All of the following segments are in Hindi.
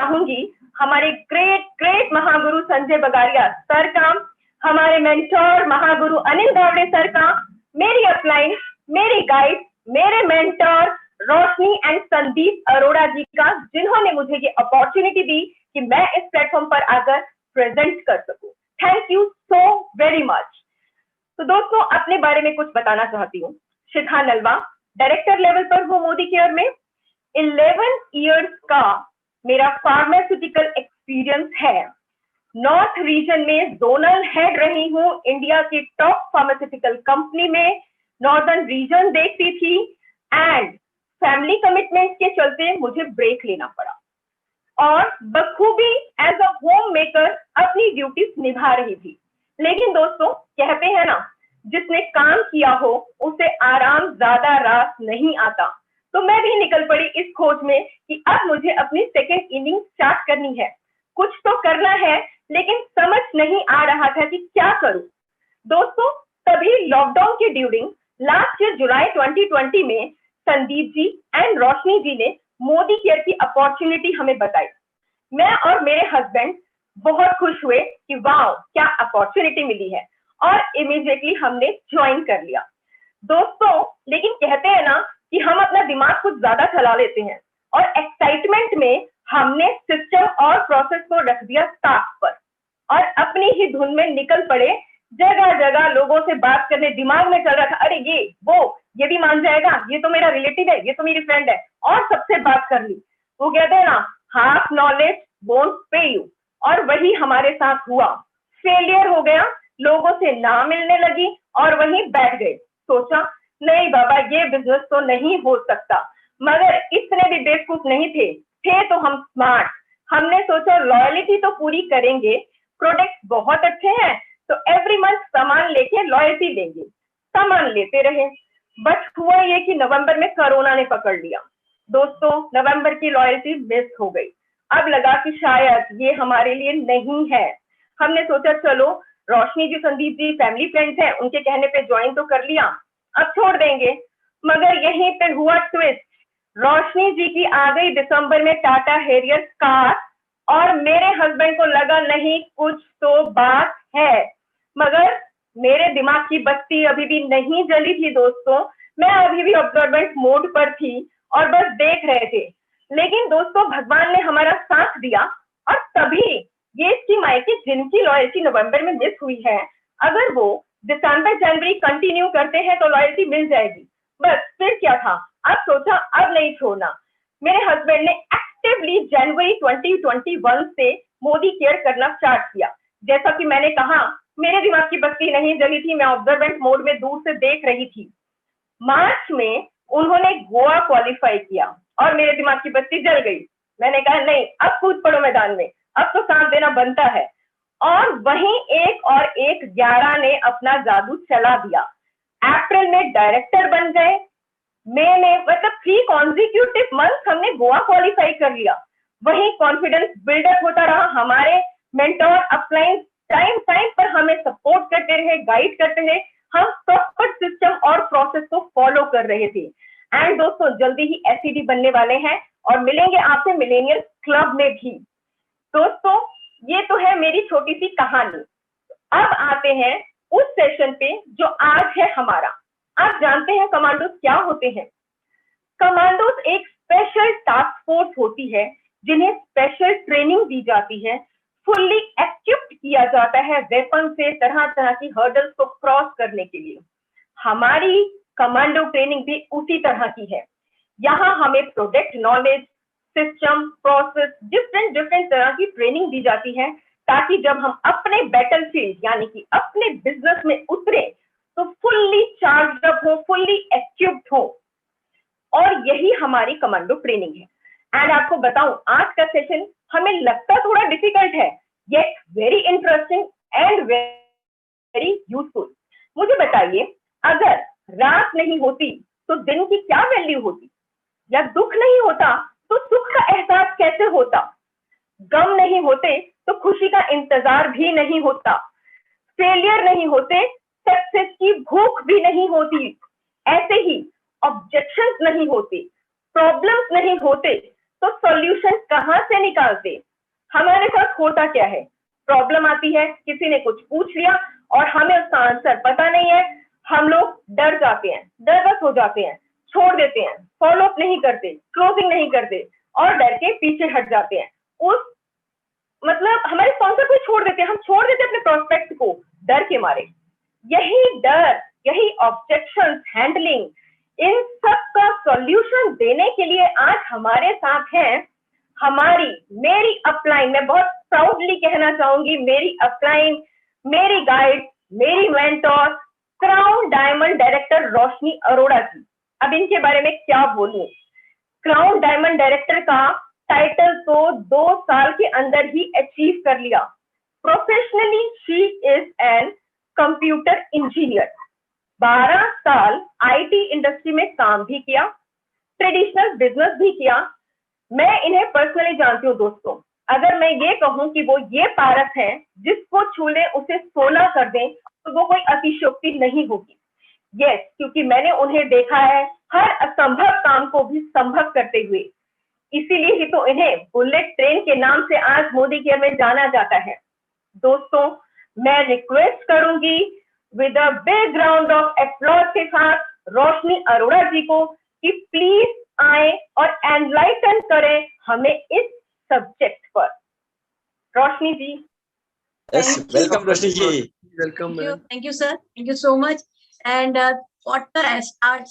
चाहूंगी हमारे great great Mahaguru Sanjay Bagaria sir का, हमारे मेंटोर महागुरु अनिल गावड़े सर का, मेरी अपलाइन, मेरी गाइड, मेरे मेंटोर रोशनी एंड संदीप अरोड़ा जी का, जिन्होंने मुझे ये अपॉर्चुनिटी दी कि मैं इस प्लेटफॉर्म पर आकर प्रेजेंट कर सकूं। Thank you so very much. तो दोस्तों, अपने बारे में कुछ बताना चाहती हूँ। शिखा नलवा, डायरेक्टर लेवल पर हूँ मोदी केयर में। 11 इयर्स का मेरा फार्मास्यूटिकल एक्सपीरियंस है। नॉर्थ रीजन में जोनल हेड रही हूँ इंडिया की टॉप फार्मास्यूटिकल कंपनी में। नॉर्दर्न रीजन देखती थी एंड फैमिली कमिटमेंट के चलते मुझे ब्रेक लेना पड़ा और बखूबी एज अ होम मेकर अपनी ड्यूटीज निभा रही थी। लेकिन दोस्तों, कहते हैं ना, जिसने काम किया हो उसे आराम ज्यादा रास नहीं आता। तो मैं भी निकल पड़ी इस खोज में कि अब मुझे अपनी सेकेंड इनिंग स्टार्ट करनी है। कुछ तो करना है, लेकिन समझ नहीं आ रहा था कि क्या करूं। दोस्तों, तभी लॉकडाउन के ड्यूरिंग लास्ट ईयर जुलाई 2020 में संदीप जी एंड रोशनी जी ने मोदी केयर की अपॉर्चुनिटी हमें बताई। मैं और मेरे हस्बैंड बहुत खुश हुए कि वाह, क्या अपॉर्चुनिटी मिली है, और इमीडिएटली हमने ज्वाइन कर लिया। दोस्तों, लेकिन कहते हैं ना कि हम अपना दिमाग कुछ ज्यादा चला लेते हैं और एक्साइटमेंट में हमने सिस्टम और प्रोसेस को रख दिया स्टार्ट पर और अपनी ही धुन में निकल पड़े। जगह जगह लोगों से बात करने, दिमाग में चल रहा था, अरे ये वो, ये भी मान जाएगा, ये तो मेरा रिलेटिव है, ये तो मेरी फ्रेंड है, और सबसे बात कर ली। वो कहते हैं ना, हाफ नॉलेज वोंट पे यू, और वही हमारे साथ हुआ। फेलियर हो गया, लोगों से ना मिलने लगी और वहीं बैठ गए। सोचा नहीं बाबा, ये बिजनेस तो नहीं हो सकता। मगर इतने भी बेवकूफ नहीं थे तो हम स्मार्ट। हमने सोचा लॉयल्टी तो पूरी करेंगे, प्रोडक्ट बहुत अच्छे हैं तो एवरी मंथ सामान लेके लॉयल्टी देंगे। सामान लेते रहे, बट हुआ ये कि नवंबर में कोरोना ने पकड़ लिया। दोस्तों, नवंबर की लॉयल्टी मिस हो गई। अब लगा कि शायद ये हमारे लिए नहीं है। हमने सोचा चलो रोशनी जी, संदीप जी फैमिली फ्रेंड्स हैं, उनके कहने पे ज्वाइन तो कर लिया, अब छोड़ देंगे। मगर यहीं पे हुआ ट्विस्ट। रोशनी जी की आ गई दिसंबर में टाटा हैरियर कार और मेरे हस्बैंड को लगा नहीं, कुछ तो बात है। मगर मेरे दिमाग की बत्ती अभी भी नहीं जली थी दोस्तों। मैं अभी भी ऑब्जर्वेंट मोड पर थी और बस देख रहे थे। लेकिन दोस्तों, भगवान ने हमारा साथ दिया और तभी ये स्कीम आई कि जिनकी लॉयल्टी नवंबर में मिस हुई है, अगर वो दिसंबर जनवरी कंटिन्यू करते हैं तो लॉयल्टी मिल जाएगी। बस फिर क्या था, अब सोचा अब नहीं छोड़ना। मेरे हस्बैंड ने एक्टिवली जनवरी 2021 से मोदी केयर करना स्टार्ट किया। जैसा कि मैंने कहा, मेरे दिमाग की बत्ती नहीं जली थी, मैं ऑब्जर्वेंट मोड में दूर से देख रही थी। मार्च में उन्होंने गोवा क्वालिफाई किया और मेरे दिमाग की बत्ती जल गई। मैंने कहा नहीं, अब कूद पड़ो मैदान में, अब तो साथ देना बनता है। और वहीं एक और एक 11 ने अपना जादू चला दिया। अप्रैल में डायरेक्टर बन गए, मई में, मतलब 3 कॉन्जिक्यूटिव मंथ हमने गोवा क्वालिफाई कर लिया। वही कॉन्फिडेंस बिल्डअप होता रहा। हमारे मेंटोर अपलाइन टाइम टाइम पर हमें सपोर्ट करते रहे, गाइड करते रहे। हम प्रॉपर सिस्टम और प्रोसेस को फॉलो कर रहे थे। एंड दोस्तों, जल्दी ही एसईडी बनने वाले हैं और मिलेंगे आपसे मिलेनियल क्लब में भी। दोस्तों, ये तो है मेरी छोटी सी कहानी। अब आते हैं उस सेशन पे जो आज है हमारा। आप जानते हैं कमांडोज क्या होते हैं? कमांडोज एक स्पेशल टास्क फोर्स होती है जिन्हें स्पेशल ट्रेनिंग दी जाती है, फुल्ली एक्विप्ड किया जाता है वेपन से तरह तरह की हर्डल्स को क्रॉस करने के लिए। हमारी कमांडो ट्रेनिंग भी उसी तरह की है। यहाँ हमें product knowledge, system, process, different तरह की ट्रेनिंग दी जाती है ताकि जब हम अपने बैटलफील्ड यानी कि अपने बिजनेस में उतरे तो फुल्ली चार्ज अप हो, फुल्ली एक्विप्ड हो। और यही हमारी कमांडो ट्रेनिंग है। एंड आपको बताऊं, आज का सेशन हमें लगता थोड़ा डिफिकल्ट है, yet very interesting and very useful. मुझे बताइए, अगर रात नहीं होती तो दिन की क्या वैल्यू होती? या दुख नहीं होता तो सुख का एहसास कैसे होता? गम नहीं होते तो खुशी का इंतजार भी नहीं होता। फेलियर नहीं होते, सक्सेस की भूख भी नहीं होती। ऐसे ही ऑब्जेक्शंस नहीं होते, प्रॉब्लम्स नहीं होते, तो सॉल्यूशन कहाँ से निकालते? हमारे साथ होता क्या है, प्रॉब्लम आती है, किसी ने कुछ पूछ लिया और हमें उसका आंसर पता नहीं है, हम लोग डर जाते हैं, नर्वस हो जाते हैं, छोड़ देते हैं, फॉलो अप नहीं करते, क्लोजिंग नहीं करते और डर के पीछे हट जाते हैं। उस मतलब हमारे स्पॉन्सर को छोड़ देते हैं, हम छोड़ देते हैं अपने प्रोस्पेक्ट को डर के मारे। यही डर, यही ऑब्जेक्शन हैंडलिंग, इन सब का सॉल्यूशन देने के लिए आज हमारे साथ हैं हमारी मेरी अपलाइन, मैं बहुत प्राउडली कहना चाहूंगी, मेरी अपलाइन, मेरी गाइड, मेरी मेंटोर, क्राउन डायमंड डायरेक्टर रोशनी अरोड़ा जी। अब इनके बारे में क्या बोलूं, क्राउन डायमंड डायरेक्टर का टाइटल तो 2 साल के अंदर ही अचीव कर लिया। Professionally she is an computer engineer, 12 साल आईटी इंडस्ट्री में काम भी किया, ट्रेडिशनल बिजनेस भी किया। मैं इन्हें पर्सनली जानती हूँ दोस्तों, अगर मैं ये कहूं कि वो ये पारस हैं जिसको छू ले उसे सोना कर दें तो वो कोई अतिशयोक्ति नहीं होगी। यस, क्योंकि मैंने उन्हें देखा है हर असंभव काम को भी संभव करते हुए, इसीलिए ही तो इन्हें बुलेट ट्रेन के नाम से आज मोदी केयर में जाना जाता है। दोस्तों, मैं रिक्वेस्ट करूंगी with a big round of applause के साथ रोशनी अरोड़ा जी को कि प्लीज आए और एनलाइटन करें हमें इस सब्जेक्ट पर। रोशनी जी। Yes, welcome Roshni ji. Welcome. Thank you, sir. Thank you so much. And what the start,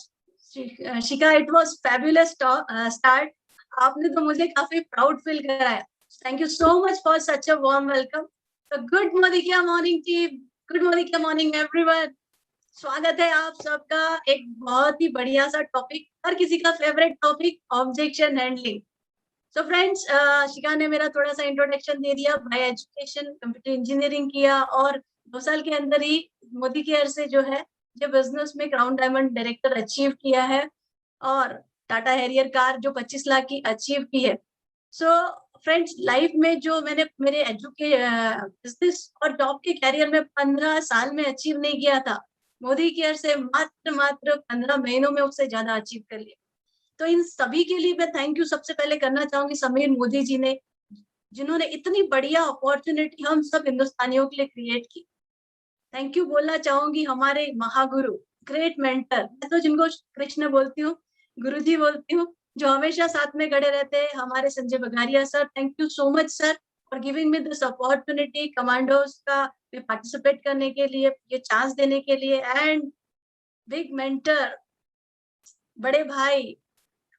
Shika, it was fabulous start. आपने तो मुझे काफी प्राउड फील कराया. Thank you so much for such a warm welcome. So good morning team. Good morning everyone. स्वागत है आप सबका एक बहुत ही बढ़िया सा टॉपिक, हर किसी का favourite topic, objection handling. So friends, शिका ने मेरा थोड़ा सा इंट्रोडक्शन दे दिया. बाय एजुकेशन कंप्यूटर इंजीनियरिंग किया और 2 साल के अंदर ही मोदी केयर से जो है जो बिजनेस में क्राउन डायमंड डायरेक्टर अचीव किया है और टाटा हैरियर कार जो 25 लाख की अचीव की है. सो फ्रेंड्स, लाइफ में जो मैंने मेरे बिजनेस और जॉब के कैरियर में 15 साल में अचीव नहीं किया था, मोदी केयर से मात्र 15 महीनों में उससे ज्यादा अचीव कर लिया. तो इन सभी के लिए मैं थैंक यू सबसे पहले करना चाहूंगी समीर मोदी जी ने, जिन्होंने इतनी बढ़िया अपॉर्चुनिटी हम सब हिंदुस्तानियों के लिए क्रिएट की. थैंक यू बोलना चाहूंगी हमारे महागुरु, ग्रेट मेंटर, मैं तो जिनको कृष्ण बोलती हूँ, गुरु जी बोलती हूँ, जो हमेशा साथ में खड़े रहते हैं, हमारे Sanjay Bagaria sir. Thank you so much sir for giving me this opportunity, commandos का पार्टिसिपेट करने के लिए, ये चांस देने के लिए. एंड बिग मेंटर, बड़े भाई,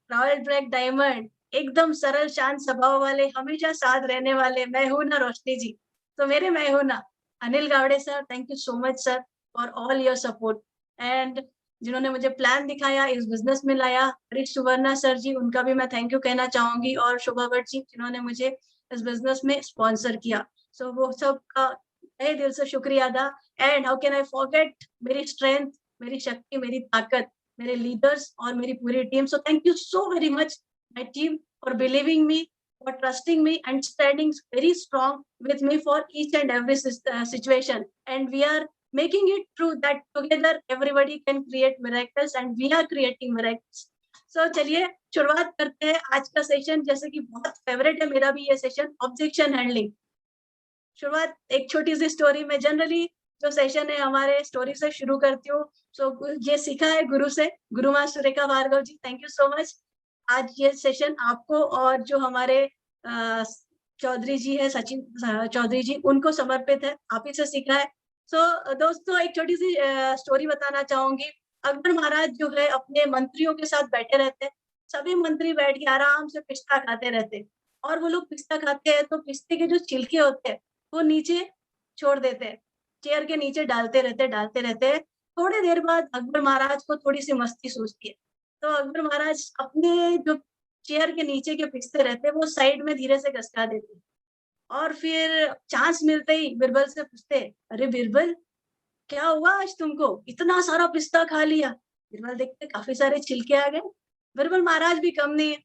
रॉयल ब्लैक डायमंड, एकदम सरल शांत स्वभाव वाले, हमेशा साथ रहने वाले, मैं हूं ना रोशनी जी, तो मेरे मैं हूं ना Anil Gawade sir. Thank you so much sir for all your support. And जिन्होंने मुझे प्लान दिखाया, इस बिजनेस में लाया, हरीश सुवर्णा सर जी, उनका भी मैं थैंक यू कहना चाहूंगी, और शोभा भट्ट जी जिन्होंने मुझे इस बिजनेस में स्पॉन्सर किया. सो वो सब का तहे दिल से शुक्रिया अदा. And how can I forget मेरी स्ट्रेंथ, मेरी शक्ति, मेरी ताकत, मेरे लीडर्स और मेरी पूरी team. So thank you so very much my team for believing me, for trusting me and standing very strong with me for each and every situation. And we are making it true that together everybody can create miracles and we are creating miracles. So चलिए शुरुआत करते हैं आज का सेशन, जैसे कि बहुत फेवरेट है मेरा भी ये सेशन, ऑब्जेक्शन हैंडलिंग. शुरुआत एक छोटी सी स्टोरी में, जनरली जो सेशन है हमारे स्टोरी से शुरू करती हूँ. सो ये सीखा है गुरु से, गुरु माँ सुरेखा भार्गव जी, थैंक यू सो मच. आज ये सेशन आपको और जो हमारे चौधरी जी है, सचिन चौधरी जी, उनको समर्पित है, आप ही से सीखा है. सो दोस्तों, एक छोटी सी स्टोरी बताना चाहूंगी. अकबर महाराज जो है अपने मंत्रियों के साथ बैठे रहते हैं, सभी मंत्री बैठ के आराम से पिस्ता खाते रहते हैं, और वो लोग पिस्ता खाते हैं तो पिस्ते के जो छिलके होते हैं वो नीचे छोड़ देते हैं, चेयर के नीचे डालते रहते हैं. थोड़ी देर बाद अकबर महाराज को थोड़ी सी मस्ती सूझती है, तो अकबर महाराज अपने जो चेयर के नीचे के पिस्ते रहते हैं वो साइड में धीरे से घसका देते हैं, और फिर चांस मिलते ही बिरबल से पूछते, अरे बिरबल क्या हुआ आज तुमको, इतना सारा पिस्ता खा लिया. बिरबल देखते काफी सारे छिलके आ गए. बिरबल महाराज भी कम नहीं है,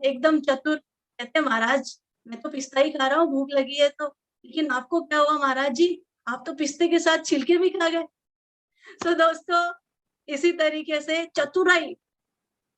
एकदम चतुर, कहते महाराज मैं तो पिस्ता ही खा रहा हूँ, भूख लगी है तो, लेकिन आपको क्या हुआ महाराज जी, आप तो पिस्ते के साथ छिलके भी खा गए. सो दोस्तों, इसी तरीके से चतुराई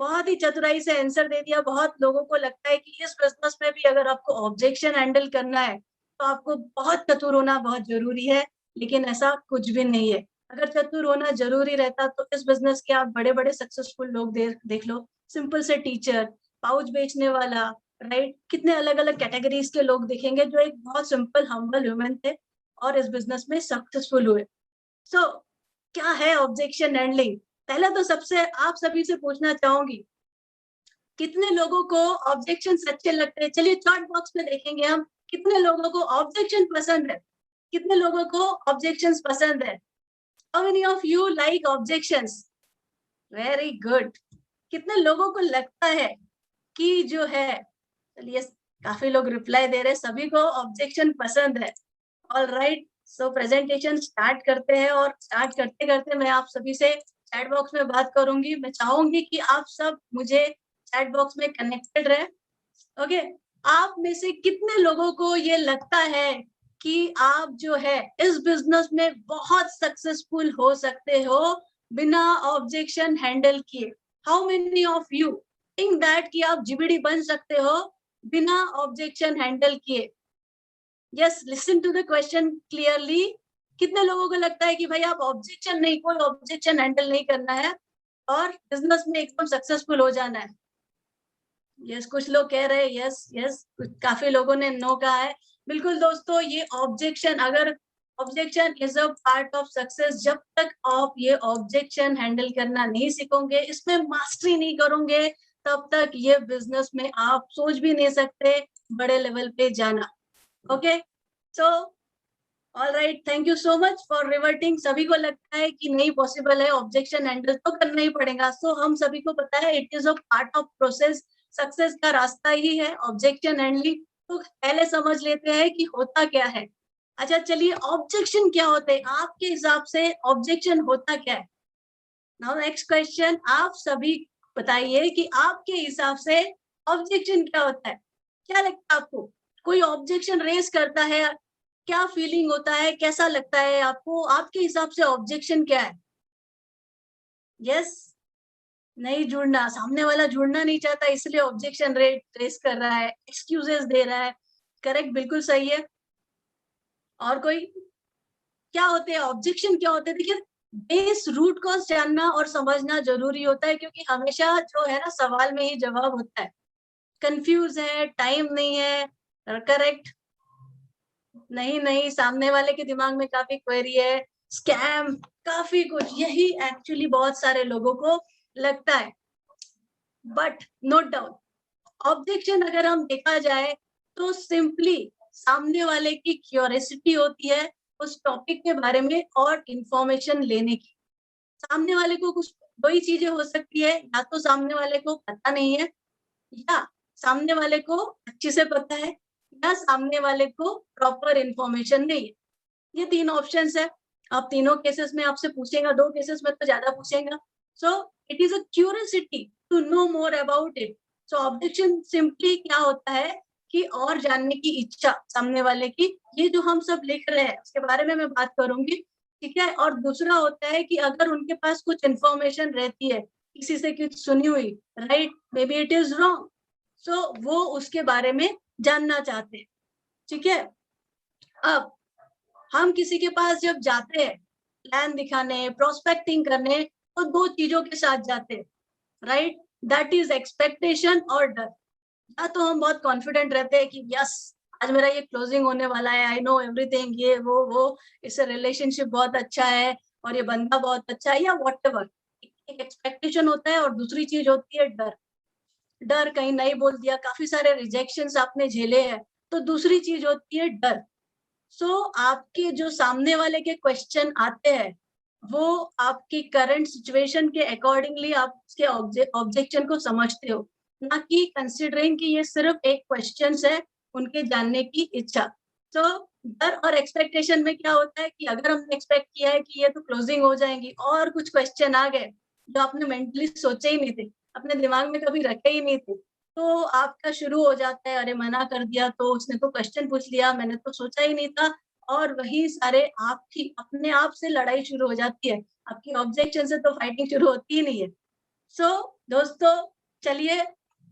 बहुत ही चतुराई से आंसर दे दिया। बहुत लोगों को लगता है कि इस बिजनेस में भी अगर आपको ऑब्जेक्शन हैंडल करना है तो आपको बहुत चतुर होना बहुत जरूरी है, लेकिन ऐसा कुछ भी नहीं है। अगर चतुर होना जरूरी रहता तो इस बिजनेस के आप बड़े-बड़े सक्सेसफुल लोग देख लो, सिंपल से टीचर, पाउच बेचने वाला, राइट? कितने अलग-अलग कैटेगरीज के लोग दिखेंगे जो एक बहुत सिंपल हम्बल ह्यूमन थे और इस बिजनेस में सक्सेसफुल हुए। सो क्या है ऑब्जेक्शन हैंडलिंग? पहले तो सबसे आप सभी से पूछना चाहूंगी, कितने लोगों को ऑब्जेक्शंस अच्छे लगते हैं? चलिए चैट बॉक्स में देखेंगे हम, कितने लोगों को ऑब्जेक्शन पसंद है? कितने लोगों को ऑब्जेक्शंस पसंद है? How many of you like objections? Very good. कितने लोगों को लगता है कि जो है, चलिए काफी लोग रिप्लाई दे रहे हैं, सभी को ऑब्जेक्शन पसंद है। ऑल राइट, सो प्रेजेंटेशन स्टार्ट करते हैं और स्टार्ट करते करते मैं आप सभी से चैट बॉक्स में बात करूंगी। मैं चाहूंगी कि आप सब मुझे चैट बॉक्स में कनेक्टेड रहे। ओके, आप में से कितने लोगों को ये लगता है कि आप जो है इस बिजनेस में बहुत सक्सेसफुल हो सकते हो बिना ऑब्जेक्शन हैंडल किए? How many of you think that कि आप जीबीडी बन सकते हो बिना ऑब्जेक्शन हैंडल किए? Yes, listen to the question clearly. कितने लोगों को लगता है कि भाई आप ऑब्जेक्शन नहीं, कोई ऑब्जेक्शन हैंडल नहीं करना है और बिजनेस में एकदम सक्सेसफुल हो जाना है? यस, कुछ लोग कह रहे हैं यस यस, काफी लोगों ने नो कहा है। बिल्कुल दोस्तों, ये ऑब्जेक्शन, अगर objection is a part of success, जब तक आप ये ऑब्जेक्शन हैंडल करना नहीं सीखोगे, इसमें मास्टरी नहीं करोगे, तब तक ये बिजनेस में आप सोच भी नहीं सकते बड़े लेवल पे जाना। Okay, so all right, thank you so much for reverting. सभी को लगता है कि नहीं पॉसिबल है, ऑब्जेक्शन हैंडल तो करना ही पड़ेगा। सो हम सभी को पता है it is a part of process, success का रास्ता ही है ऑब्जेक्शन हैंडलिंग। तो पहले समझ लेते हैं कि होता क्या है। अच्छा चलिए, ऑब्जेक्शन क्या होते हैं आपके हिसाब से? ऑब्जेक्शन होता क्या है? नाउ नेक्स्ट क्वेश्चन, आप सभी बताइए कि आपके हिसाब से ऑब्जेक्शन क्या होता है? क्या लगता है आपको? कोई ऑब्जेक्शन रेज करता है, क्या फीलिंग होता है, कैसा लगता है आपको? आपके हिसाब से ऑब्जेक्शन क्या है? यस, नहीं जुड़ना, सामने वाला जुड़ना नहीं चाहता इसलिए ऑब्जेक्शन रेज कर रहा है, एक्सक्यूजेस दे रहा है। करेक्ट, बिल्कुल सही है। और कोई? क्या होते हैं ऑब्जेक्शन, क्या होते हैं? देखिए, बेस रूट कॉज जानना और समझना जरूरी होता है, क्योंकि हमेशा जो है ना सवाल में ही जवाब होता है। कंफ्यूज है, टाइम नहीं है, करेक्ट, नहीं नहीं, सामने वाले के दिमाग में काफी क्वेरी है, स्कैम, काफी कुछ, यही एक्चुअली बहुत सारे लोगों को लगता है। बट नोट डाउन, ऑब्जेक्शन अगर हम देखा जाए तो सिंपली सामने वाले की क्यूरियोसिटी होती है उस टॉपिक के बारे में और इंफॉर्मेशन लेने की। सामने वाले को कुछ दो ही चीजें हो सकती है, या तो सामने वाले को पता नहीं है, या सामने वाले को अच्छे से पता है, या सामने वाले को प्रॉपर इंफॉर्मेशन नहीं है। ये तीन ऑप्शंस है। आप तीनों केसेस में आपसे पूछेगा, दो केसेस में तो ज्यादा पूछेगा। So it is a curiosity to know more about it. So objection simply क्या होता है कि और जानने की इच्छा सामने वाले की। ये जो हम सब लिख रहे हैं उसके बारे में मैं बात करूंगी, ठीक है। और दूसरा होता है कि अगर उनके पास कुछ इंफॉर्मेशन रहती है, किसी से कुछ सुनी हुई, right, may be it is wrong, so वो उसके बारे में जानना चाहते हैं, ठीक है। अब हम किसी के पास जब जाते हैं प्लान दिखाने, प्रोस्पेक्टिंग करने, तो दो चीजों के साथ जाते हैं, राइट, दैट इज एक्सपेक्टेशन और डर। या तो हम बहुत कॉन्फिडेंट रहते हैं कि यस, आज मेरा ये क्लोजिंग होने वाला है, आई नो एवरीथिंग, ये वो इससे रिलेशनशिप बहुत अच्छा है और ये बंदा बहुत अच्छा है, या व्हाटएवर। एक एक्सपेक्टेशन होता है और दूसरी चीज होती है डर। डर, कहीं नहीं बोल दिया, काफी सारे रिजेक्शंस आपने झेले हैं, तो दूसरी चीज होती है डर। सो आपके जो सामने वाले के क्वेश्चन आते हैं, वो आपकी करंट सिचुएशन के अकॉर्डिंगली आप उसके ऑब्जेक्शन को समझते हो, ना कि कंसिडरिंग कि ये सिर्फ एक क्वेश्चन है उनके जानने की इच्छा। तो डर और एक्सपेक्टेशन में क्या होता है कि अगर हमने एक्सपेक्ट किया है कि ये तो क्लोजिंग हो जाएगी और कुछ क्वेश्चन आ गए जो आपने मेंटली सोचे ही नहीं थे, अपने दिमाग में कभी रखे ही नहीं थे, तो आपका शुरू हो जाता है, अरे मना कर दिया तो उसने तो क्वेश्चन पूछ लिया, मैंने तो सोचा ही नहीं था। और वही सारे आपकी अपने आप से लड़ाई शुरू हो जाती है, आपकी ऑब्जेक्शन से तो फाइटिंग शुरू होती ही नहीं है। दोस्तों चलिए,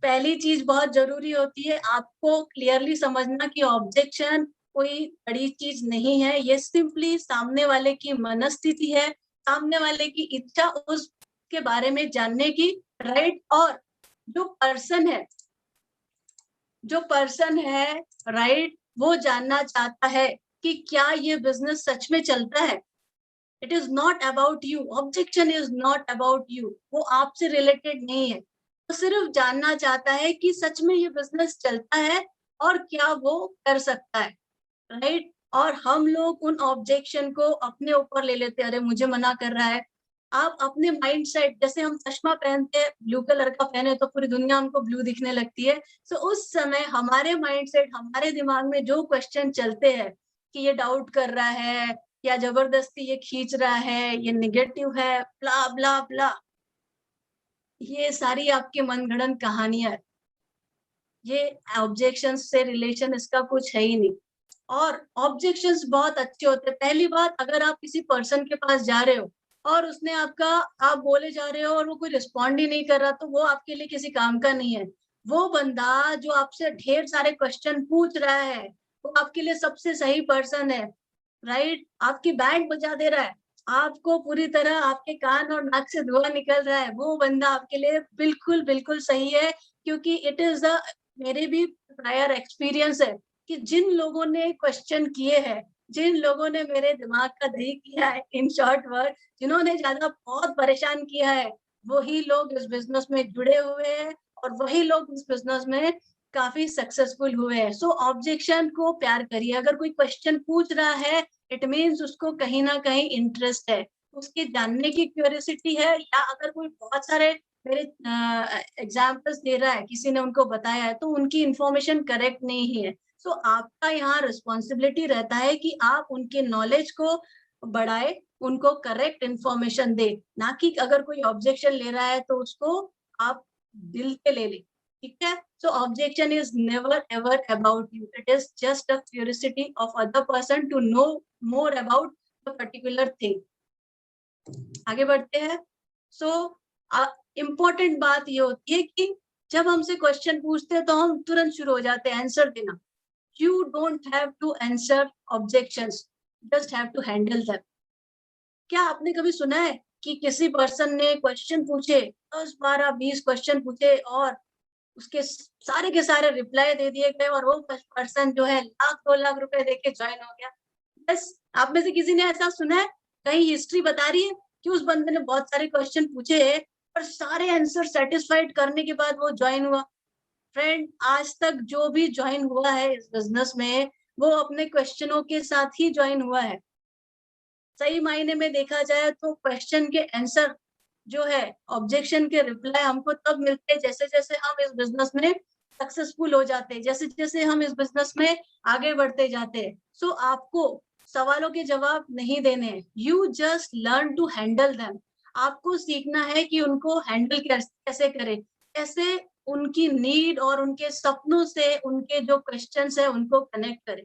पहली चीज बहुत जरूरी होती है आपको क्लियरली समझना कि ऑब्जेक्शन कोई बड़ी चीज नहीं है, ये सिंपली सामने वाले की मनस्थिति है, सामने वाले की इच्छा उसके बारे में जानने की, राइट। और जो पर्सन है राइट, वो जानना चाहता है कि क्या ये बिजनेस सच में चलता है। It is not about you, objection is not about you, वो आपसे रिलेटेड नहीं है। वो सिर्फ जानना चाहता है कि सच में ये बिजनेस चलता है और क्या वो कर सकता है, राइट। और हम लोग उन ऑब्जेक्शन को अपने ऊपर ले लेते हैं, अरे मुझे मना कर रहा है। आप अपने माइंड सेट, जैसे हम चश्मा पहनते हैं, ब्लू कलर का पहने तो पूरी दुनिया हमको ब्लू दिखने लगती है। सो उस समय हमारे माइंड सेट, हमारे दिमाग में जो क्वेश्चन चलते हैं कि ये डाउट कर रहा है या जबरदस्ती ये खींच रहा है, ये निगेटिव है, ब्ला ब्ला ब्ला, ये सारी आपकी मनगढ़ंत कहानियां है। ये ऑब्जेक्शन से रिलेशन इसका कुछ है ही नहीं। और ऑब्जेक्शंस बहुत अच्छे होते हैं। पहली बात, अगर आप किसी पर्सन के पास जा रहे हो और उसने आप बोले जा रहे हो और वो कोई रिस्पॉन्ड ही नहीं कर रहा, तो वो आपके लिए किसी काम का नहीं है। वो बंदा जो आपसे ढेर सारे क्वेश्चन पूछ रहा है, वो आपके लिए सबसे सही पर्सन है, राइट। आपकी बैंड बजा दे रहा है, आपको पूरी तरह आपके कान और नाक से धुआं निकल रहा है, वो बंदा आपके लिए बिल्कुल बिल्कुल सही है। क्योंकि इट इज द, मेरे भी प्रायर एक्सपीरियंस है कि जिन लोगों ने क्वेश्चन किए हैं, जिन लोगों ने मेरे दिमाग का दही किया है, इन शॉर्ट वर्ड, जिन्होंने ज्यादा बहुत परेशान किया है, वही लोग इस बिजनेस में जुड़े हुए हैं और वही लोग इस बिजनेस में काफी सक्सेसफुल हुए हैं। सो ऑब्जेक्शन को प्यार करिए। अगर कोई क्वेश्चन पूछ रहा है, इट मीन्स उसको कहीं ना कहीं इंटरेस्ट है, उसके जानने की क्यूरियोसिटी है। या अगर कोई बहुत सारे मेरे एग्जाम्पल्स दे रहा है, किसी ने उनको बताया है, तो उनकी इंफॉर्मेशन करेक्ट नहीं है। सो आपका यहाँ रिस्पॉन्सिबिलिटी रहता है कि आप उनके नॉलेज को बढ़ाए, उनको करेक्ट इंफॉर्मेशन दे, ना कि अगर कोई ऑब्जेक्शन ले रहा है तो उसको आप दिल पे ले ले, ठीक है। So objection is never ever about you, it is just a curiosity of other person to know more about the particular thing. आगे बढ़ते हैं। सो इम्पोर्टेंट बात ये होती है कि जब हमसे क्वेश्चन पूछते हैं तो हम तुरंत शुरू हो जाते हैं आंसर देना। You don't have to answer objections, just have to handle them. क्या आपने कभी सुना है कि किसी पर्सन ने क्वेश्चन पूछे, 10, 12, 20 क्वेश्चन पूछे और उसके सारे के सारे रिप्लाई दे दिए गए और वो पर्सन जो है लाख 2 लाख रुपए देके ज्वाइन हो गया? बस आप में से किसी ने ऐसा सुना है? कहीं हिस्ट्री बता रही है कि उस बंदे ने बहुत सारे क्वेश्चन पूछे और सारे आंसर सेटिस्फाइड करने के बाद वो ज्वाइन हुआ? फ्रेंड, आज तक जो भी ज्वाइन हुआ है इस बिजनेस में, वो अपने क्वेश्चनों के साथ ही ज्वाइन हुआ है। सही मायने में देखा जाए तो क्वेश्चन के आंसर जो है, ऑब्जेक्शन के रिप्लाई हमको तब मिलते हैं जैसे जैसे हम इस बिजनेस में सक्सेसफुल हो जाते हैं, जैसे जैसे हम इस बिजनेस में आगे बढ़ते जाते हैं। सो आपको सवालों के जवाब नहीं देने हैं, you just learn to handle them. आपको सीखना है कि उनको हैंडल कैसे करें, कैसे उनकी नीड और उनके सपनों से उनके जो क्वेश्चंस है उनको कनेक्ट करें।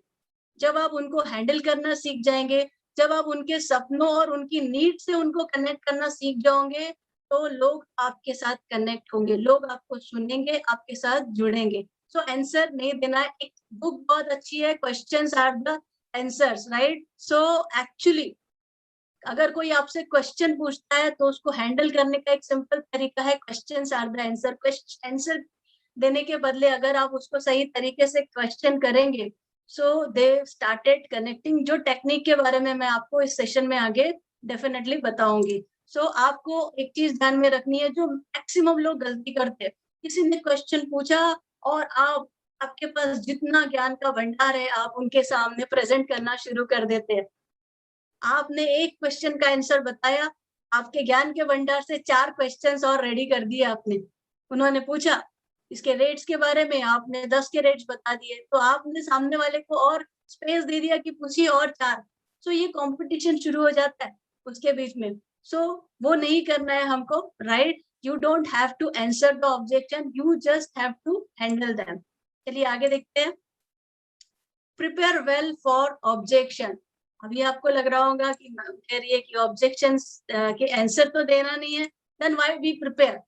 जब आप उनको हैंडल करना सीख जाएंगे, जब आप उनके सपनों और उनकी नीड से उनको कनेक्ट करना सीख जाओगे, तो लोग आपके साथ कनेक्ट होंगे, लोग आपको सुनेंगे, आपके साथ जुड़ेंगे। सो आंसर नहीं देना है। एक बुक बहुत अच्छी है, questions are the answers, right. So actually अगर कोई आपसे क्वेश्चन पूछता है तो उसको हैंडल करने का एक सिंपल तरीका है, questions are the answer. Answer देने के बदले अगर आप उसको सही तरीके से क्वेश्चन करेंगे, सो दे स्टार्टेड कनेक्टिंग। जो टेक्निक के बारे में मैं आपको इस सेशन में आगे डेफिनेटली बताऊंगी। सो आपको एक चीज ध्यान में रखनी है, जो मैक्सिमम लोग गलती करते हैं, किसी ने क्वेश्चन पूछा और आपके पास जितना ज्ञान का भंडार है आप उनके सामने प्रेजेंट करना शुरू कर देते हैं। आपने एक क्वेश्चन का आंसर बताया, आपके ज्ञान के भंडार से 4 क्वेश्चंस और रेडी कर दिए आपने। उन्होंने पूछा इसके रेट्स के बारे में, आपने 10 के रेट्स बता दिए, तो आपने सामने वाले को और स्पेस दे दिया कि पूछिए और 4। सो ये कंपटीशन शुरू हो जाता है उसके बीच में। सो वो नहीं करना है हमको, right. You don't have to answer the objection, you just have to handle them. चलिए आगे देखते हैं। Prepare well for objection. अभी आपको लग रहा होगा कि मैम कह रही है कि ऑब्जेक्शंस के आंसर तो देना नहीं है, देन व्हाई वी प्रिपेयर।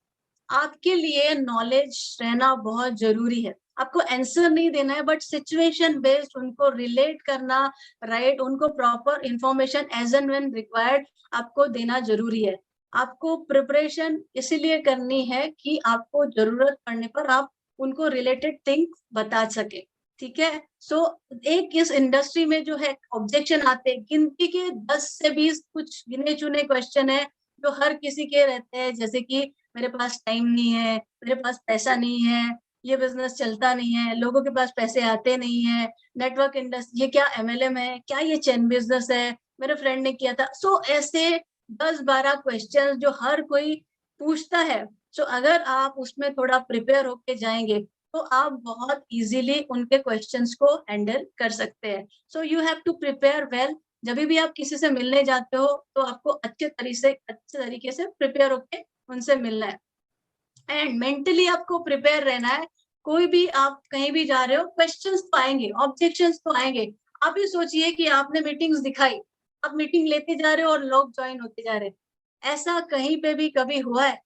आपके लिए नॉलेज रहना बहुत जरूरी है। आपको आंसर नहीं देना है, बट सिचुएशन बेस्ड उनको रिलेट करना, राइट, उनको proper information as and when required आपको देना जरूरी है। आपको प्रिपरेशन इसीलिए करनी है कि आपको जरूरत पड़ने पर आप उनको रिलेटेड थिंग बता सके, ठीक है। सो एक इस इंडस्ट्री में जो है ऑब्जेक्शन आते हैं, गिनती के 10 से 20 कुछ गिने चुने क्वेश्चन है जो हर किसी के रहते हैं, जैसे कि मेरे पास टाइम नहीं है, मेरे पास पैसा नहीं है, ये बिजनेस चलता नहीं है, लोगों के पास पैसे आते नहीं है, नेटवर्क इंडस्ट्री, ये क्या एमएलएम है, क्या ये चेन बिजनेस है, मेरे फ्रेंड ने किया था। सो ऐसे 10-12 क्वेश्चन जो हर कोई पूछता है। सो अगर आप उसमें थोड़ा प्रिपेयर होके जाएंगे तो आप बहुत इजीली उनके क्वेश्चंस को हैंडल कर सकते हैं। So you have to prepare well. जब भी आप किसी से मिलने जाते हो तो आपको अच्छे तरीके से प्रिपेयर होके उनसे मिलना है, एंड मेंटली आपको प्रिपेयर रहना है। कोई भी आप कहीं भी जा रहे हो, क्वेश्चंस तो आएंगे, ऑब्जेक्शंस तो आएंगे। आप ही सोचिए कि आपने मीटिंग्स दिखाई, आप मीटिंग लेते जा रहे हो और लोग ज्वाइन होते जा रहे हैं। ऐसा कहीं पे भी कभी हुआ है,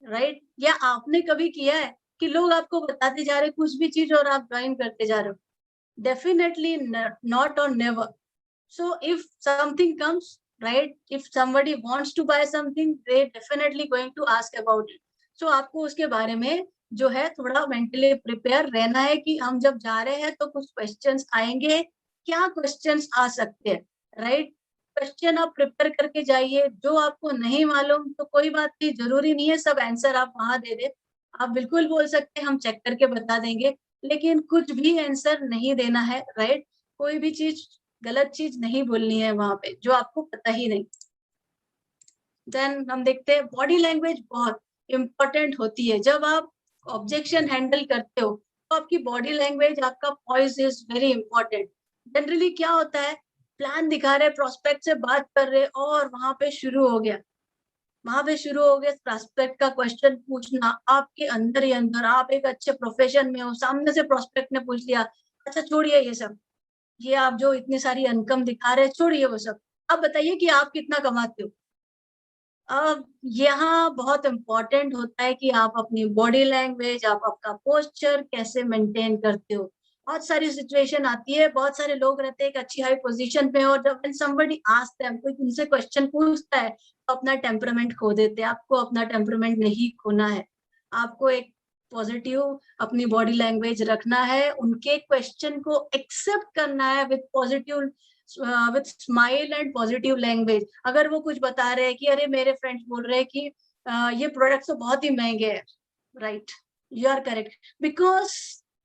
राइट? या आपने कभी किया है कि लोग आपको बताते जा रहे हैं कुछ भी चीज और आप ज्वाइन करते जा रहे हो? डेफिनेटली नॉट और never. So if something comes, right, if somebody wants to buy something, they definitely going to ask about it. So आपको उसके बारे में जो है थोड़ा मेंटली प्रिपेयर रहना है कि हम जब जा रहे हैं तो कुछ क्वेश्चंस आएंगे, क्या क्वेश्चंस आ सकते हैं, राइट? क्वेश्चन आप प्रिपेयर करके जाइए। जो आपको नहीं मालूम तो कोई बात नहीं, जरूरी नहीं है सब आंसर आप वहां दे दे। आप बिल्कुल बोल सकते हैं हम चेक करके बता देंगे, लेकिन कुछ भी आंसर नहीं देना है, राइट? कोई भी चीज, गलत चीज नहीं बोलनी है वहां पे जो आपको पता ही नहीं। देन हम देखते हैं बॉडी लैंग्वेज बहुत इंपॉर्टेंट होती है। जब आप ऑब्जेक्शन हैंडल करते हो तो आपकी बॉडी लैंग्वेज, आपका voice is very important. Generally क्या होता है, प्लान दिखा रहे, प्रोस्पेक्ट से बात कर रहे और वहां पे शुरू हो गया प्रोस्पेक्ट का क्वेश्चन पूछना। आपके अंदर ही अंदर, आप एक अच्छे प्रोफेशन में हो, सामने से प्रोस्पेक्ट ने पूछ लिया, अच्छा छोड़िए ये सब, ये आप जो इतनी सारी इनकम दिखा रहे हैं छोड़िए वो सब, अब बताइए कि आप कितना कमाते हो। अब यहाँ बहुत इम्पोर्टेंट होता है कि आप अपनी बॉडी लैंग्वेज, आप आपका पोस्चर कैसे मेंटेन करते हो। बहुत सारी सिचुएशन आती है, बहुत सारे लोग रहते हैं एक अच्छी हाई पोजीशन पे और जब व्हेन समबडी आस्क्स देम, कोई उनसे क्वेश्चन पूछता है तो अपना टेम्परामेंट खो देते हैं। आपको अपना टेम्परामेंट नहीं खोना है, आपको एक पॉजिटिव अपनी बॉडी लैंग्वेज रखना है, उनके क्वेश्चन को एक्सेप्ट करना है with positive, with smile and positive language. अगर वो कुछ बता रहे हैं कि अरे मेरे फ्रेंड्स बोल रहे हैं कि ये प्रोडक्ट्स तो बहुत ही महंगे हैं, right, you are correct. Because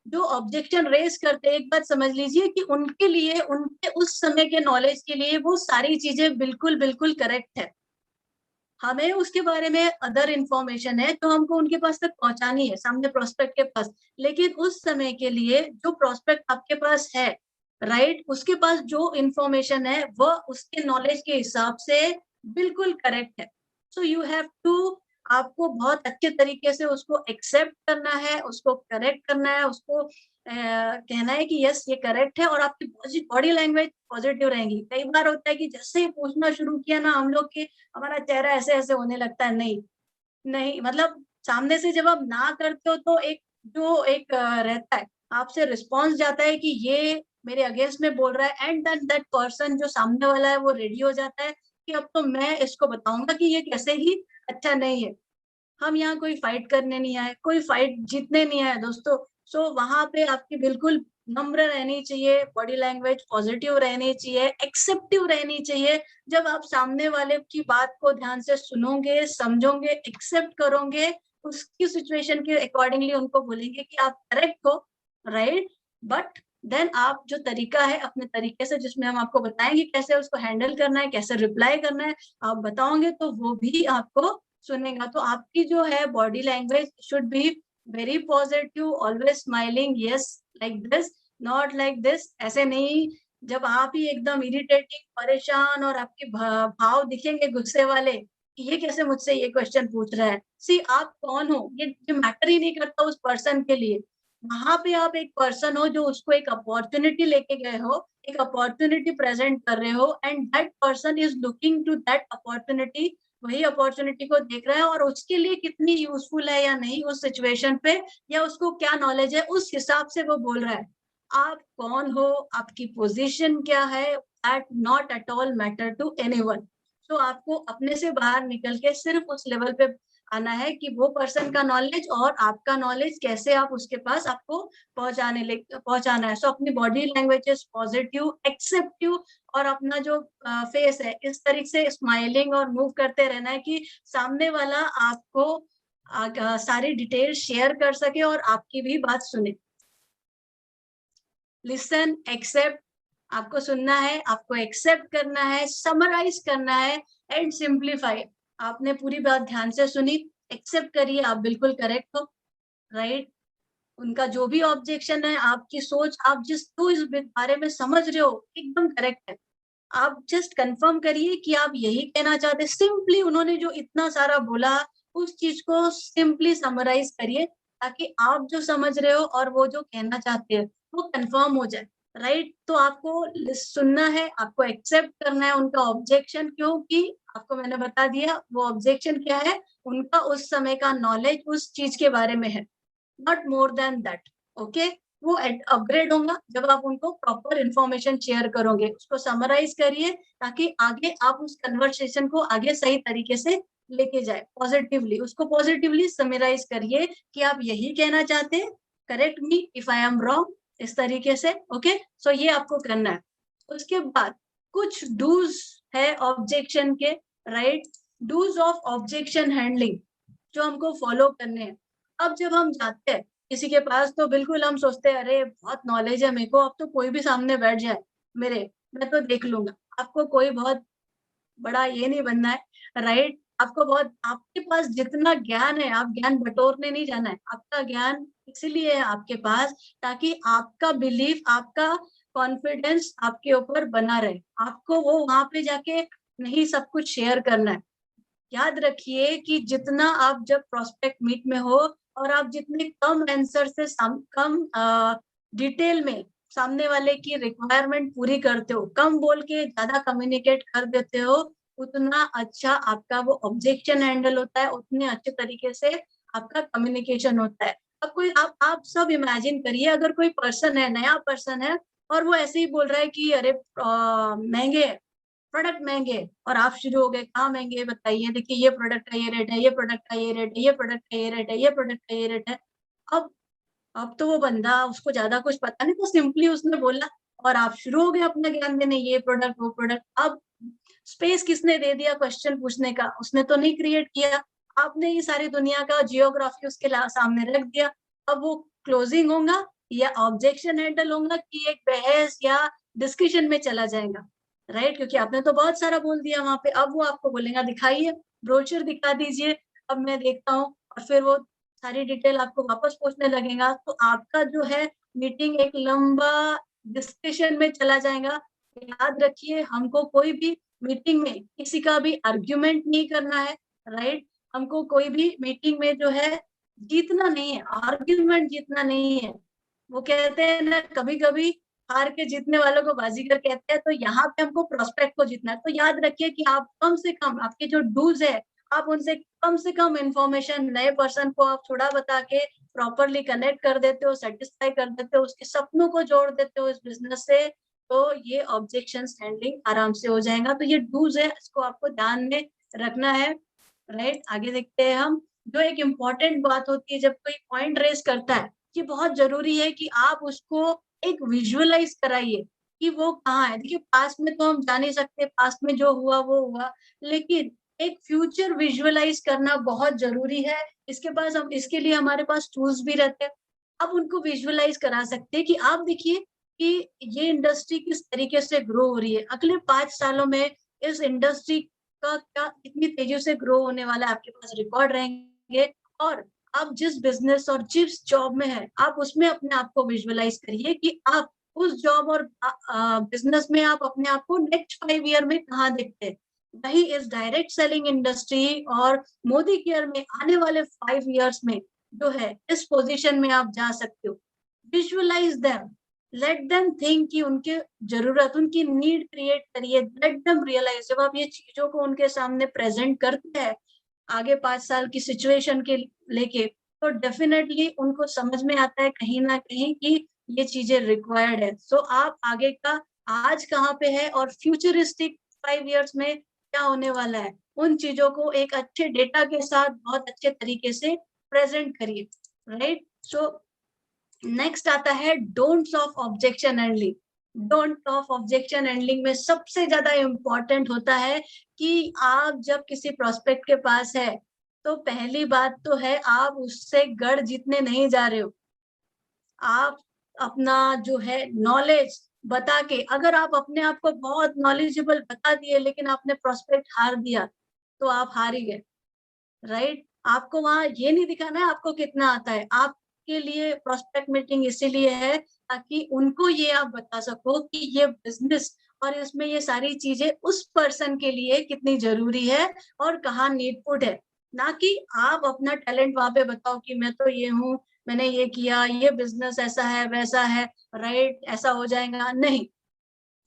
जो ऑब्जेक्शन रेज करते हैं, एक बात समझ लीजिए कि उनके लिए, उनके उस समय के नॉलेज के लिए वो सारी चीजें बिल्कुल बिल्कुल करेक्ट है। हमें उसके बारे में अदर इंफॉर्मेशन है तो हमको उनके पास तक पहुंचानी है, सामने प्रोस्पेक्ट के पास। लेकिन उस समय के लिए जो प्रोस्पेक्ट आपके पास है, राइट, उसके पास जो इंफॉर्मेशन है वो उसके नॉलेज के हिसाब से बिल्कुल करेक्ट है। सो यू हैव टू, आपको बहुत अच्छे तरीके से उसको एक्सेप्ट करना है, उसको करेक्ट करना है, उसको कहना है कि यस ये करेक्ट है, और आपकी बॉडी लैंग्वेज पॉजिटिव रहेगी। कई बार होता है कि जैसे ही पूछना शुरू किया ना हम लोग के, हमारा चेहरा ऐसे ऐसे होने लगता है, नहीं नहीं, मतलब सामने से जब आप ना करते हो तो एक जो एक रहता है, आपसे रिस्पॉन्स जाता है कि ये मेरे अगेंस्ट में बोल रहा है, एंड देन दैट पर्सन जो सामने वाला है वो रेडी हो जाता है कि अब तो मैं इसको बताऊंगा कि ये कैसे ही अच्छा नहीं है। हम यहाँ कोई फाइट करने नहीं आए, कोई फाइट जीतने नहीं आए दोस्तों। सो वहां पे आपकी बिल्कुल नम्र रहनी चाहिए, बॉडी लैंग्वेज पॉजिटिव रहनी चाहिए, एक्सेप्टिव रहनी चाहिए। जब आप सामने वाले की बात को ध्यान से सुनोगे, समझोगे, एक्सेप्ट करोगे, उसकी सिचुएशन के अकॉर्डिंगली उनको बोलेंगे कि आप करेक्ट हो, राइट, बट देन आप जो तरीका है अपने तरीके से, जिसमें हम आपको बताएंगे कैसे उसको हैंडल करना है, कैसे रिप्लाई करना है, आप बताओगे तो वो भी आपको सुनेगा। तो आपकी जो है body language should be very positive, always smiling, yes like this, not like this, ऐसे नहीं। जब आप ही एकदम इरिटेटिंग, परेशान और आपके भाव दिखेंगे गुस्से वाले कि ये कैसे मुझसे ये क्वेश्चन पूछ रहा है, सी आप कौन हो, ये मैटर ही नहीं करता उस पर्सन के लिए। वहां पे आप एक पर्सन हो जो उसको एक अपॉर्चुनिटी लेके गए हो, एक अपॉर्चुनिटी प्रेजेंट कर रहे हो, and that person is looking to that opportunity वही अपॉर्चुनिटी को देख रहा है और उसके लिए कितनी यूजफुल है या नहीं उस सिचुएशन पे, या उसको क्या नॉलेज है, उस हिसाब से वो बोल रहा है। आप कौन हो, आपकी पोजीशन क्या है, that not at all matter to anyone. तो आपको अपने से बाहर निकल के सिर्फ उस लेवल पे आना है कि वो पर्सन का नॉलेज और आपका नॉलेज कैसे आप उसके पास आपको पहुंचाना है। सो अपनी बॉडी लैंग्वेजेस पॉजिटिव, एक्सेप्टिव, और अपना जो फेस है इस तरीके से स्माइलिंग और मूव करते रहना है कि सामने वाला आपको सारी डिटेल शेयर कर सके और आपकी भी बात सुने। लिसन, एक्सेप्ट, आपको सुनना है, आपको एक्सेप्ट करना है, समराइज करना है एंड सिंप्लीफाई। आपने पूरी बात ध्यान से सुनी, एक्सेप्ट करिए, आप बिल्कुल करेक्ट हो, राइट। उनका जो भी ऑब्जेक्शन है, आपकी सोच, आप जिस तो इस बारे में समझ रहे हो एकदम करेक्ट है। आप जस्ट कंफर्म करिए कि आप यही कहना चाहते। सिंपली उन्होंने जो इतना सारा बोला उस चीज को सिंपली समराइज करिए ताकि आप जो समझ रहे हो और वो जो कहना चाहते हैं वो कंफर्म हो जाए, राइट। तो आपको सुनना है, आपको एक्सेप्ट करना है उनका ऑब्जेक्शन, क्योंकि आपको मैंने बता दिया वो ऑब्जेक्शन क्या है, उनका उस समय का नॉलेज उस चीज के बारे में है, not more than that. Okay, वो अपग्रेड होगा जब आप उनको प्रॉपर इंफॉर्मेशन शेयर करोगे। उसको समराइज करिए ताकि आगे आप उस कन्वर्सेशन को आगे सही तरीके से लेके जाए पॉजिटिवली। उसको पॉजिटिवली समराइज करिए कि आप यही कहना चाहते हैं, correct me if I am wrong, इस तरीके से। ओके, सो ये आपको करना है। उसके बाद कुछ डूज है ऑब्जेक्शन के, right, do's of objection handling जो हमको फॉलो करने हैं। अब जब हम जाते हैं किसी के पास तो बिल्कुल हम सोचते हैं अरे बहुत नॉलेज है मेरे को, अब तो कोई भी सामने बैठ जाए मेरे, मैं तो देख लूंगा। आपको कोई बहुत बड़ा ये नहीं बनना है, राइट। आपको बहुत, आपके पास जितना ज्ञान है, आप ज्ञान बटोरने नहीं जाना है। आपका ज्ञान इसीलिए है आपके पास ताकि आपका बिलीफ, आपका कॉन्फिडेंस आपके ऊपर बना रहे। आपको वो वहां पे जाके नहीं सब कुछ शेयर करना है। याद रखिए कि जितना आप जब प्रोस्पेक्ट मीट में हो और आप जितने कम आंसर से कम डिटेल में सामने वाले की रिक्वायरमेंट पूरी करते हो, कम बोल के ज्यादा कम्युनिकेट कर देते हो, उतना अच्छा आपका वो ऑब्जेक्शन हैंडल होता है, उतने अच्छे तरीके से आपका कम्युनिकेशन होता है। अब कोई आप सब इमेजिन करिए, अगर कोई पर्सन है, नया पर्सन है और वो ऐसे ही बोल रहा है कि अरे महंगे प्रोडक्ट महंगे हैं, और आप शुरू हो गए कहाँ महंगे बताइए, देखिए ये प्रोडक्ट का ये रेट है, ये प्रोडक्ट का ये रेट है, ये प्रोडक्ट का ये रेट है, ये प्रोडक्ट का ये रेट है। अब अब तो वो बंदा, उसको ज्यादा कुछ पता नहीं, तो सिंपली उसने बोला और आप शुरू हो गए अपना ज्ञान देने, ये प्रोडक्ट वो प्रोडक्ट। अब स्पेस किसने दे दिया क्वेश्चन पूछने का? उसने तो नहीं क्रिएट किया, आपने ये सारी दुनिया का जियोग्राफी उसके सामने रख दिया। अब वो क्लोजिंग होगा या ऑब्जेक्शन हैंडल होगा कि एक बहस या डिस्कशन में चला जाएगा, राइट, क्योंकि आपने तो बहुत सारा बोल दिया वहां पे। अब वो आपको बोलेगा दिखाइए, ब्रोचर दिखा दीजिए, अब मैं देखता हूँ, और फिर वो सारी डिटेल आपको वापस पूछने लगेगा। तो आपका जो है मीटिंग एक लंबा डिस्कशन में चला जाएगा। याद रखिए, हमको कोई भी मीटिंग में किसी का भी आर्ग्यूमेंट नहीं करना है, राइट। हमको कोई भी मीटिंग में जो है जीतना नहीं है, आर्ग्यूमेंट जीतना नहीं है। वो कहते हैं ना, कभी कभी हार के जीतने वालों को बाजीगर कहते हैं, तो यहाँ पे हमको प्रोस्पेक्ट को जीतना है। तो याद रखिए कि आप कम से कम आपके जो डूज है, आप उनसे कम से कम इंफॉर्मेशन, नए पर्सन को आप थोड़ा बता के प्रॉपरली कनेक्ट कर देते हो, सेटिस्फाई कर देते हो, उसके सपनों को जोड़ देते हो इस बिजनेस से, तो ये ऑब्जेक्शंस हैंडलिंग आराम से हो जाएगा। तो ये डूज है, इसको आपको ध्यान में रखना है, राइट। आगे देखते हैं हम। जो एक इम्पोर्टेंट बात होती है जब कोई पॉइंट रेज करता है, ये बहुत जरूरी है कि आप उसको एक विजुअलाइज कराइए कि वो कहाँ है। देखिए, पास्ट में तो हम जा नहीं सकते, पास्ट में जो हुआ वो हुआ, लेकिन एक फ्यूचर विजुअलाइज करना बहुत जरूरी है। इसके लिए हमारे पास टूल्स भी रहते हैं। अब उनको विजुअलाइज करा सकते हैं कि आप देखिए कि ये इंडस्ट्री किस तरीके से ग्रो हो रही है, अगले 5 सालों में इस इंडस्ट्री का क्या कितनी तेजी से ग्रो होने वाला है, आपके पास रिकॉर्ड रहेंगे। और आप जिस बिजनेस और जिस जॉब में है, आप उसमें अपने आप को विजुअलाइज करिए कि आप उस जॉब और बिजनेस में आप अपने आप को नेक्स्ट 5 ईयर में कहाँ देखते हैं। वही इस डायरेक्ट सेलिंग इंडस्ट्री और मोदी केयर में आने वाले 5 इयर्स में जो है इस पोजीशन में आप जा सकते हो। Visualise them, let them think कि उनके जरूरत, उनकी नीड क्रिएट करिए, लेट देम रियलाइज। जब आप ये चीजों को उनके सामने प्रेजेंट करते हैं आगे 5 साल की सिचुएशन के लेके, तो डेफिनेटली उनको समझ में आता है कहीं ना कहीं कि ये चीजें रिक्वायर्ड है। सो आप आगे का आज कहाँ पे है और फ्यूचरिस्टिक 5 इयर्स में क्या होने वाला है, उन चीजों को एक अच्छे डेटा के साथ बहुत अच्छे तरीके से प्रेजेंट करिए, राइट। सो नेक्स्ट आता है don'ts of objection handling. Don't of objection handling में सबसे ज्यादा इम्पोर्टेंट होता है कि आप जब किसी प्रोस्पेक्ट के पास है, तो पहली बात तो है आप उससे गढ़ जीतने नहीं जा रहे हो। आप अपना जो है नॉलेज बता के, अगर आप अपने आप को बहुत नॉलेजेबल बता दिए लेकिन आपने प्रोस्पेक्ट हार दिया, तो आप हार ही गए, राइट। आपको वहां ये नहीं दिखाना है आपको कितना आता है। आपके लिए प्रोस्पेक्ट मीटिंग इसीलिए है ताकि उनको ये आप बता सको कि ये बिजनेस और इसमें ये सारी चीजें उस पर्सन के लिए कितनी जरूरी है और कहाँ नीडफुल है। ना कि आप अपना टैलेंट वहां पे बताओ कि मैं तो ये हूँ, मैंने ये किया, ये बिजनेस ऐसा है वैसा है, राइट, ऐसा हो जाएगा। नहीं,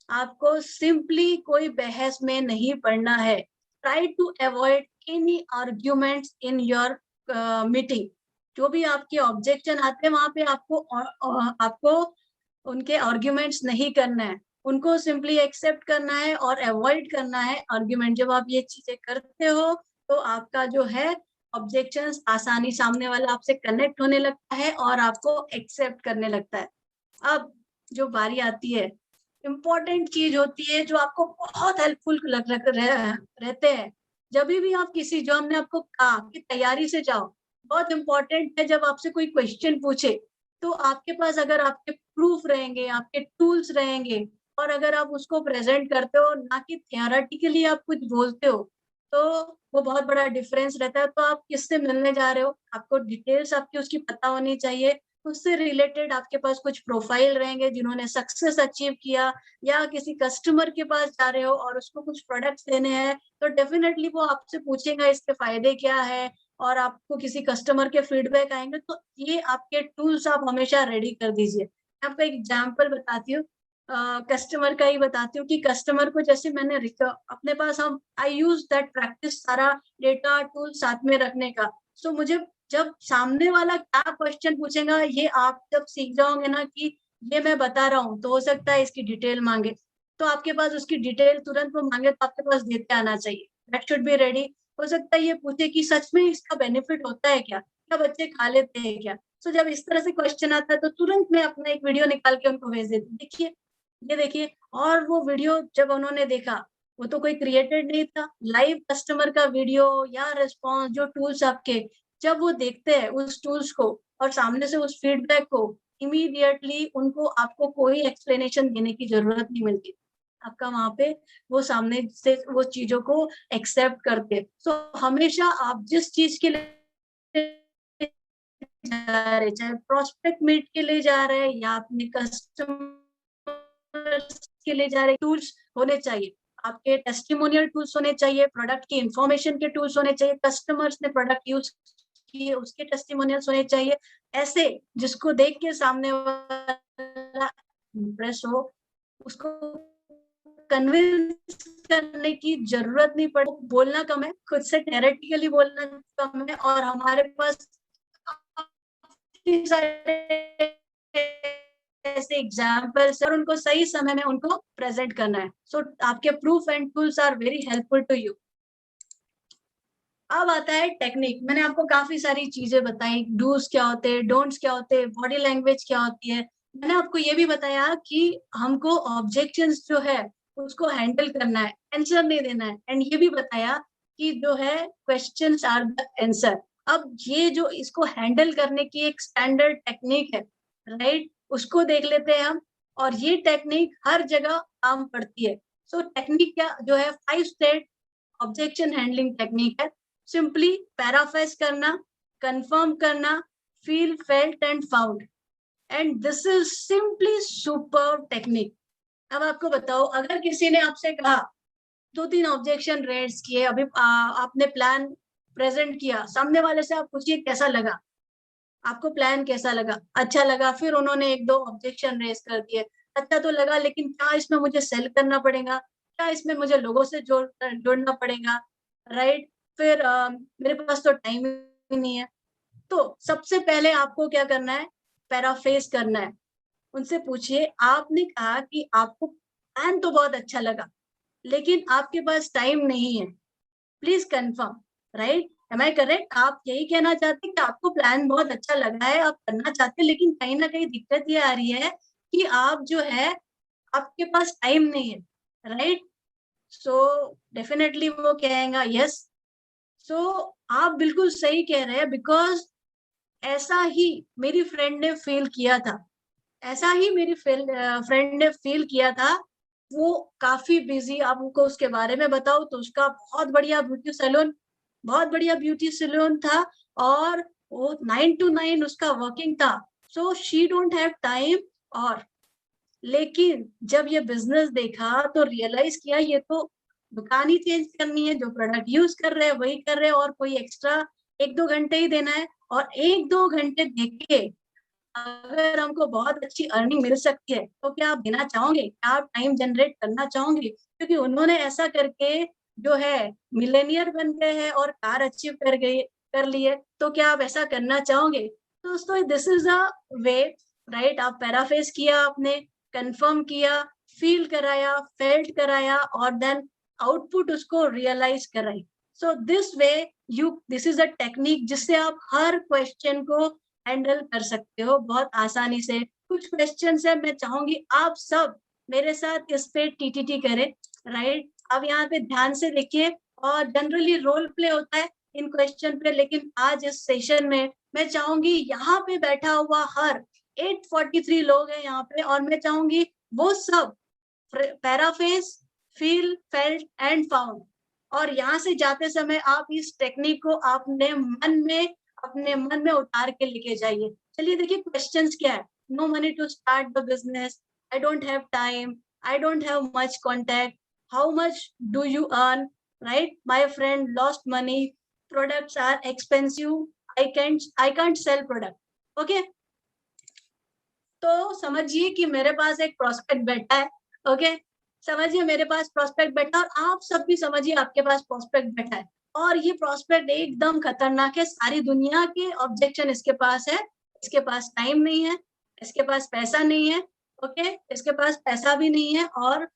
आपको सिंपली कोई बहस में नहीं पड़ना है। Try to avoid any arguments in your meeting. जो भी आपके ऑब्जेक्शन आते हैं वहां पे आपको उनके आर्ग्यूमेंट्स नहीं करना है, उनको सिंपली एक्सेप्ट करना है और अवॉइड करना है आर्ग्यूमेंट। जब आप ये चीजें करते हो तो आपका जो है ऑब्जेक्शंस आसानी, सामने वाला आपसे कनेक्ट होने लगता है और आपको एक्सेप्ट करने लगता है। अब जो बारी आती है, इम्पोर्टेंट चीज होती है जो आपको बहुत हेल्पफुल रहते हैं। जब भी आप किसी, जो हमने आपको कहा कि तैयारी से जाओ, बहुत इम्पोर्टेंट है। जब आपसे कोई क्वेश्चन पूछे तो आपके पास अगर आपके प्रूफ रहेंगे, आपके टूल्स रहेंगे, और अगर आप उसको प्रेजेंट करते हो ना कि थियोरेटिकली आप कुछ बोलते हो, तो वो बहुत बड़ा डिफरेंस रहता है। तो आप किससे मिलने जा रहे हो, आपको डिटेल्स आपकी उसकी पता होनी चाहिए। उससे रिलेटेड आपके पास कुछ प्रोफाइल रहेंगे जिन्होंने सक्सेस अचीव किया, या किसी कस्टमर के पास जा रहे हो और उसको कुछ प्रोडक्ट्स देने हैं, तो डेफिनेटली वो आपसे पूछेगा इसके फायदे क्या है, और आपको किसी कस्टमर के फीडबैक आएंगे। तो ये आपके टूल्स आप हमेशा रेडी कर दीजिए। मैं आपको एक एग्जाम्पल बताती हूँ, कस्टमर का ही बताती हूँ कि कस्टमर को जैसे मैंने अपने पास, हम आई यूज दैट प्रैक्टिस, सारा डेटा टूल साथ में रखने का। सो मुझे जब सामने वाला क्या क्वेश्चन पूछेगा, ये आप जब सीख जाओगे ना कि ये मैं बता रहा हूँ, तो हो सकता है इसकी डिटेल मांगे, तो आपके पास उसकी डिटेल तुरंत वो मांगे तो आपके पास देते आना चाहिए। That should be ready. हो सकता है ये पूछे कि सच में इसका बेनिफिट होता है क्या, क्या बच्चे खा लेते हैं क्या। सो जब इस तरह से क्वेश्चन आता है तो तुरंत मैं अपना एक वीडियो निकाल के उनको भेज देती हूँ, देखिए, ये देखिए। और वो वीडियो जब उन्होंने देखा, वो तो कोई क्रिएटेड नहीं था, लाइव कस्टमर का वीडियो या रिस्पॉन्स, जो टूल्स आपके, जब वो देखते हैं उस टूल्स को और सामने से उस फीडबैक को, इमीडिएटली उनको, आपको कोई एक्सप्लेनेशन देने की जरूरत नहीं मिलती। आपका वहां पे वो सामने से वो चीजों को एक्सेप्ट करते। सो हमेशा आप जिस चीज के लिए जा रहे, चाहे प्रोस्पेक्ट मीट के लिए जा रहे हैं या अपने कस्टमर के लिए जा रहे, टूल्स होने चाहिए। आपके टेस्टिमोनियल टूल्स होने चाहिए, प्रोडक्ट की इंफॉर्मेशन के टूल्स होने चाहिए, कस्टमर्स ने प्रोडक्ट यूज किए उसके टेस्टिमोनियल्स होने चाहिए, ऐसे जिसको देख के सामने वाला इम्प्रेस हो, उसको कन्विंस करने की जरूरत नहीं पड़े। बोलना कम है, खुद से थ्योरेटिकली बोलना कम है, और हमारे पास ऐसे एग्जाम्पल्स और उनको सही समय में उनको प्रेजेंट करना है। सो आपके proof and tools are very helpful to you. अब आता है टेक्निक। मैंने आपको काफी सारी चीजें बताई, डूज क्या होते हैं, डोंट्स क्या होते हैं, बॉडी लैंग्वेज क्या होती है। मैंने आपको ये भी बताया कि हमको ऑब्जेक्शंस जो है उसको हैंडल करना है, आंसर नहीं देना है। एंड ये भी बताया कि जो है क्वेश्चंस आर द आंसर। अब ये जो इसको हैंडल करने की एक स्टैंडर्ड टेक्निक है, राइट, उसको देख लेते हैं हम। और ये टेक्निक हर जगह काम पड़ती है। सो टेक्निक क्या जो है, 5 स्टेप ऑब्जेक्शन हैंडलिंग टेक्निक है। सिंपली पैराफ्रेज करना, कंफर्म करना, feel, felt and found, and this is simply super technique. अब आपको बताओ, अगर किसी ने आपसे कहा, 2-3 ऑब्जेक्शन रेज किए, अभी आपने प्लान प्रेजेंट किया, सामने वाले से आप पूछिए कैसा लगा, आपको प्लान कैसा लगा? अच्छा लगा, फिर उन्होंने 1-2 ऑब्जेक्शन रेज़ कर दिए। अच्छा तो लगा, लेकिन क्या इसमें मुझे सेल करना पड़ेगा? क्या इसमें मुझे लोगों से जोड़ना पड़ेगा? राइट? फिर मेरे पास तो टाइम ही नहीं है। तो सबसे पहले आपको क्या करना है? पैराफ्रेज़ करना है। उनसे पूछिए, आपने कहा कि आपको प्लान तो बहुत अच्छा लगा, लेकिन आपके पास टाइम नहीं है। Please confirm, right? Am I correct? आप यही कहना चाहते हैं कि आपको प्लान बहुत अच्छा लगा है, आप करना चाहते हैं, लेकिन कहीं न कहीं दिक्कत ये आ रही है कि आप जो है, आपके पास टाइम नहीं है, राइट? सो डेफिनिटली वो कहेगा यस। सो आप बिल्कुल सही कह रहे हैं, बिकॉज़ ऐसा ही मेरी फ्रेंड ने फ़ील किया था। ऐसा ही मेरी फ्रेंड ने फ़ील किया था। वो काफ़ी बिज़ी, अब उनको उसके बारे में बताऊँ तो उसका बहुत बढ़िया ब्यूटी सैलून था, और वो 9 टू 9 उसका वर्किंग था। So she don't have time. और लेकिन जब ये बिज़नेस देखा तो रियलाइज़ किया, ये तो दुकान ही चेंज करनी है, जो प्रोडक्ट यूज़ कर रहे हैं वही कर रहे हैं, और कोई एक्स्ट्रा 1-2 घंटे ही देना है, और 1-2 घंटे देके अगर हमको बहुत अच्छी अर्निंग मिल सकती है, तो क्या आप देना चाहोगे? क्या आप टाइम जनरेट करना चाहोगे? क्योंकि उन्होंने ऐसा करके जो है मिलियनेयर बन गए हैं और कार अचीव कर ली है, तो क्या आप ऐसा करना चाहोगे? तो दोस्तों, this is a way, right? आप पैराफ्रेज़ किया आपने, कन्फर्म किया, फ़ील कराया, फेल्ट कराया, और देन आउटपुट उसको रियलाइज़ कराई। So this way this is a technique जिससे आप हर क्वेश्चन को हैंडल कर सकते हो बहुत आसानी से। कुछ क्वेश्चन्स हैं, मैं चाहूँगी आप सब मेरे साथ इस पे टीटीटी करें, राइट? अब यहाँ पे ध्यान से देखिए, और जनरली रोल प्ले होता है इन क्वेश्चन पे, लेकिन आज इस सेशन में मैं चाहूँगी यहाँ पे बैठा हुआ हर 843 लोग हैं यहाँ पे, और मैं चाहूँगी वो सब paraphrase, feel, felt and found, और यहाँ से जाते समय आप इस टेक्निक को अपने मन में उतार के लेके जाइए। चलिए देखिए क्वेश्चंस क्या है। No money to start the business, I don't have time, I don't have much contact, how much do you earn, right? My friend lost money, products are expensive, I can't sell product. Okay, तो समझिए कि मेरे पास एक प्रोस्पेक्ट बैठा है। ओके, समझिए मेरे पास प्रोस्पेक्ट बैठा है, और आप सब भी समझिए आपके पास प्रोस्पेक्ट बैठा है, और ये प्रोस्पेक्ट एकदम खतरनाक है। सारी दुनिया के ऑब्जेक्शन इसके पास है। इसके पास टाइम नहीं है, इसके पास पैसा नहीं है, ओके, इसके पास पैसा भी नहीं है, और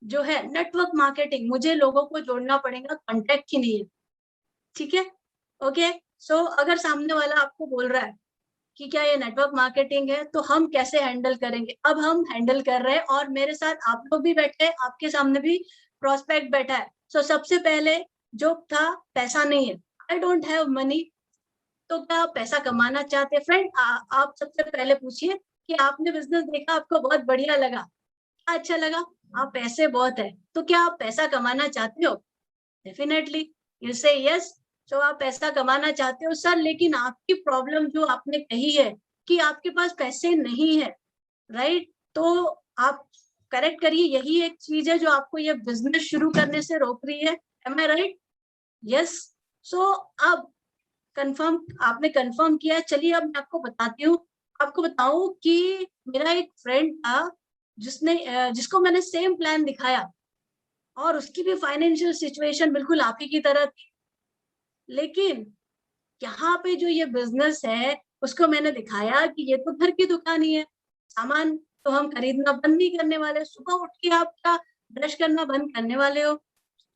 जो है नेटवर्क मार्केटिंग, मुझे लोगों को जोड़ना पड़ेगा, कॉन्टैक्ट ही नहीं है। ठीक है? ओके, सो अगर सामने वाला आपको बोल रहा है कि क्या ये नेटवर्क मार्केटिंग है, तो हम कैसे हैंडल करेंगे? अब हम हैंडल कर रहे हैं, और मेरे साथ आप लोग भी बैठे हैं, आपके सामने भी प्रोस्पेक्ट बैठा है। सो सबसे पहले जो था, पैसा नहीं है, आई डोंट हैव मनी। तो क्या आप पैसा कमाना चाहते हैं? फ्रेंड, आप सबसे पहले पूछिए कि आपने बिज़नेस देखा, आपको बहुत बढ़िया लगा, क्या अच्छा लगा? पैसे बहुत है, तो क्या आप पैसा कमाना चाहते हो? डेफिनेटली यू से यस। तो आप पैसा कमाना चाहते हो सर, लेकिन आपकी प्रॉब्लम जो आपने कही है कि आपके पास पैसे नहीं है, राइट? तो आप करेक्ट करिए, यही एक चीज है जो आपको ये बिजनेस शुरू करने से रोक रही है। एम आई राइट? यस। सो अब आपने कंफर्म किया। चलिए अब मैं आपको बताऊं कि मेरा एक फ्रेंड था जिसको मैंने सेम प्लान दिखाया, और उसकी भी फाइनेंशियल सिचुएशन बिल्कुल आप ही की तरह थी। लेकिन यहाँ पे जो ये बिज़नेस है, उसको मैंने दिखाया कि ये तो घर की दुकान ही है, सामान तो हम खरीदना बंद नहीं करने वाले। सुबह उठ के आप क्या ब्रश करना बंद करने वाले हो?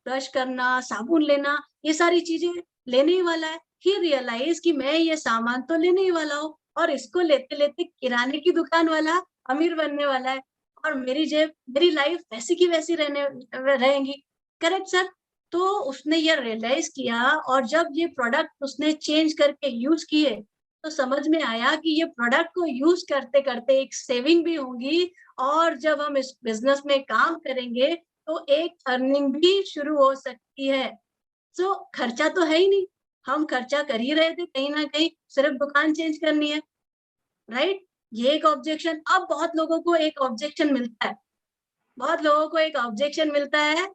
ब्रश करना, साबुन लेना, ये सारी चीज़ें लेने ही वाला है। ही रियलाइज़ कि मैं ये सामान तो लेने ही वाला हूँ, और इसको लेते-लेते किराने की दुकान वाला अमीर बनने वाला है, और मेरी लाइफ़ वैसी की वैसी रहेगी। Correct sir? तो उसने ये रियलाइज़ किया, और जब ये प्रोडक्ट उसने चेंज करके यूज़ किए, तो समझ में आया कि ये प्रोडक्ट को यूज़ करते-करते एक सेविंग भी होगी, और जब हम इस बिज़नेस में काम करेंगे, तो एक अर्निंग भी शुरू हो सकती है। सो खर्चा तो है ही नहीं, हम खर्चा कर ही रहे थे कहीं न कहीं, सिर्फ़ दुकान चेंज करनी है, राइट? ये एक ऑब्जेक्शन। अब बहुत लोगों को एक ऑब्जेक्शन मिलता है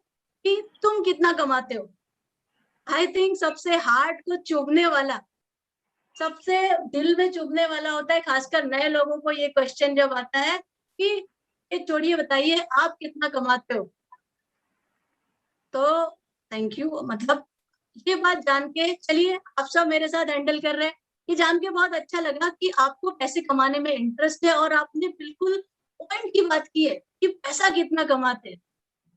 कि तुम कितना कमाते हो? आई थिंक सबसे हार्ट को चुभने वाला सबसे दिल में चुभने वाला होता है, खासकर नए लोगों को ये क्वेश्चन जब आता है कि ये छोड़िए, बताइए आप कितना कमाते हो। तो थैंक यू, मतलब ये बात जान के, चलिए आप सब मेरे साथ हैंडल कर रहे हैं, ये जान के बहुत अच्छा लगा कि आपको पैसे कमाने में इंटरेस्ट है और आपने बिल्कुल पॉइंट की बात की है कि पैसा कितना कमाते हैं,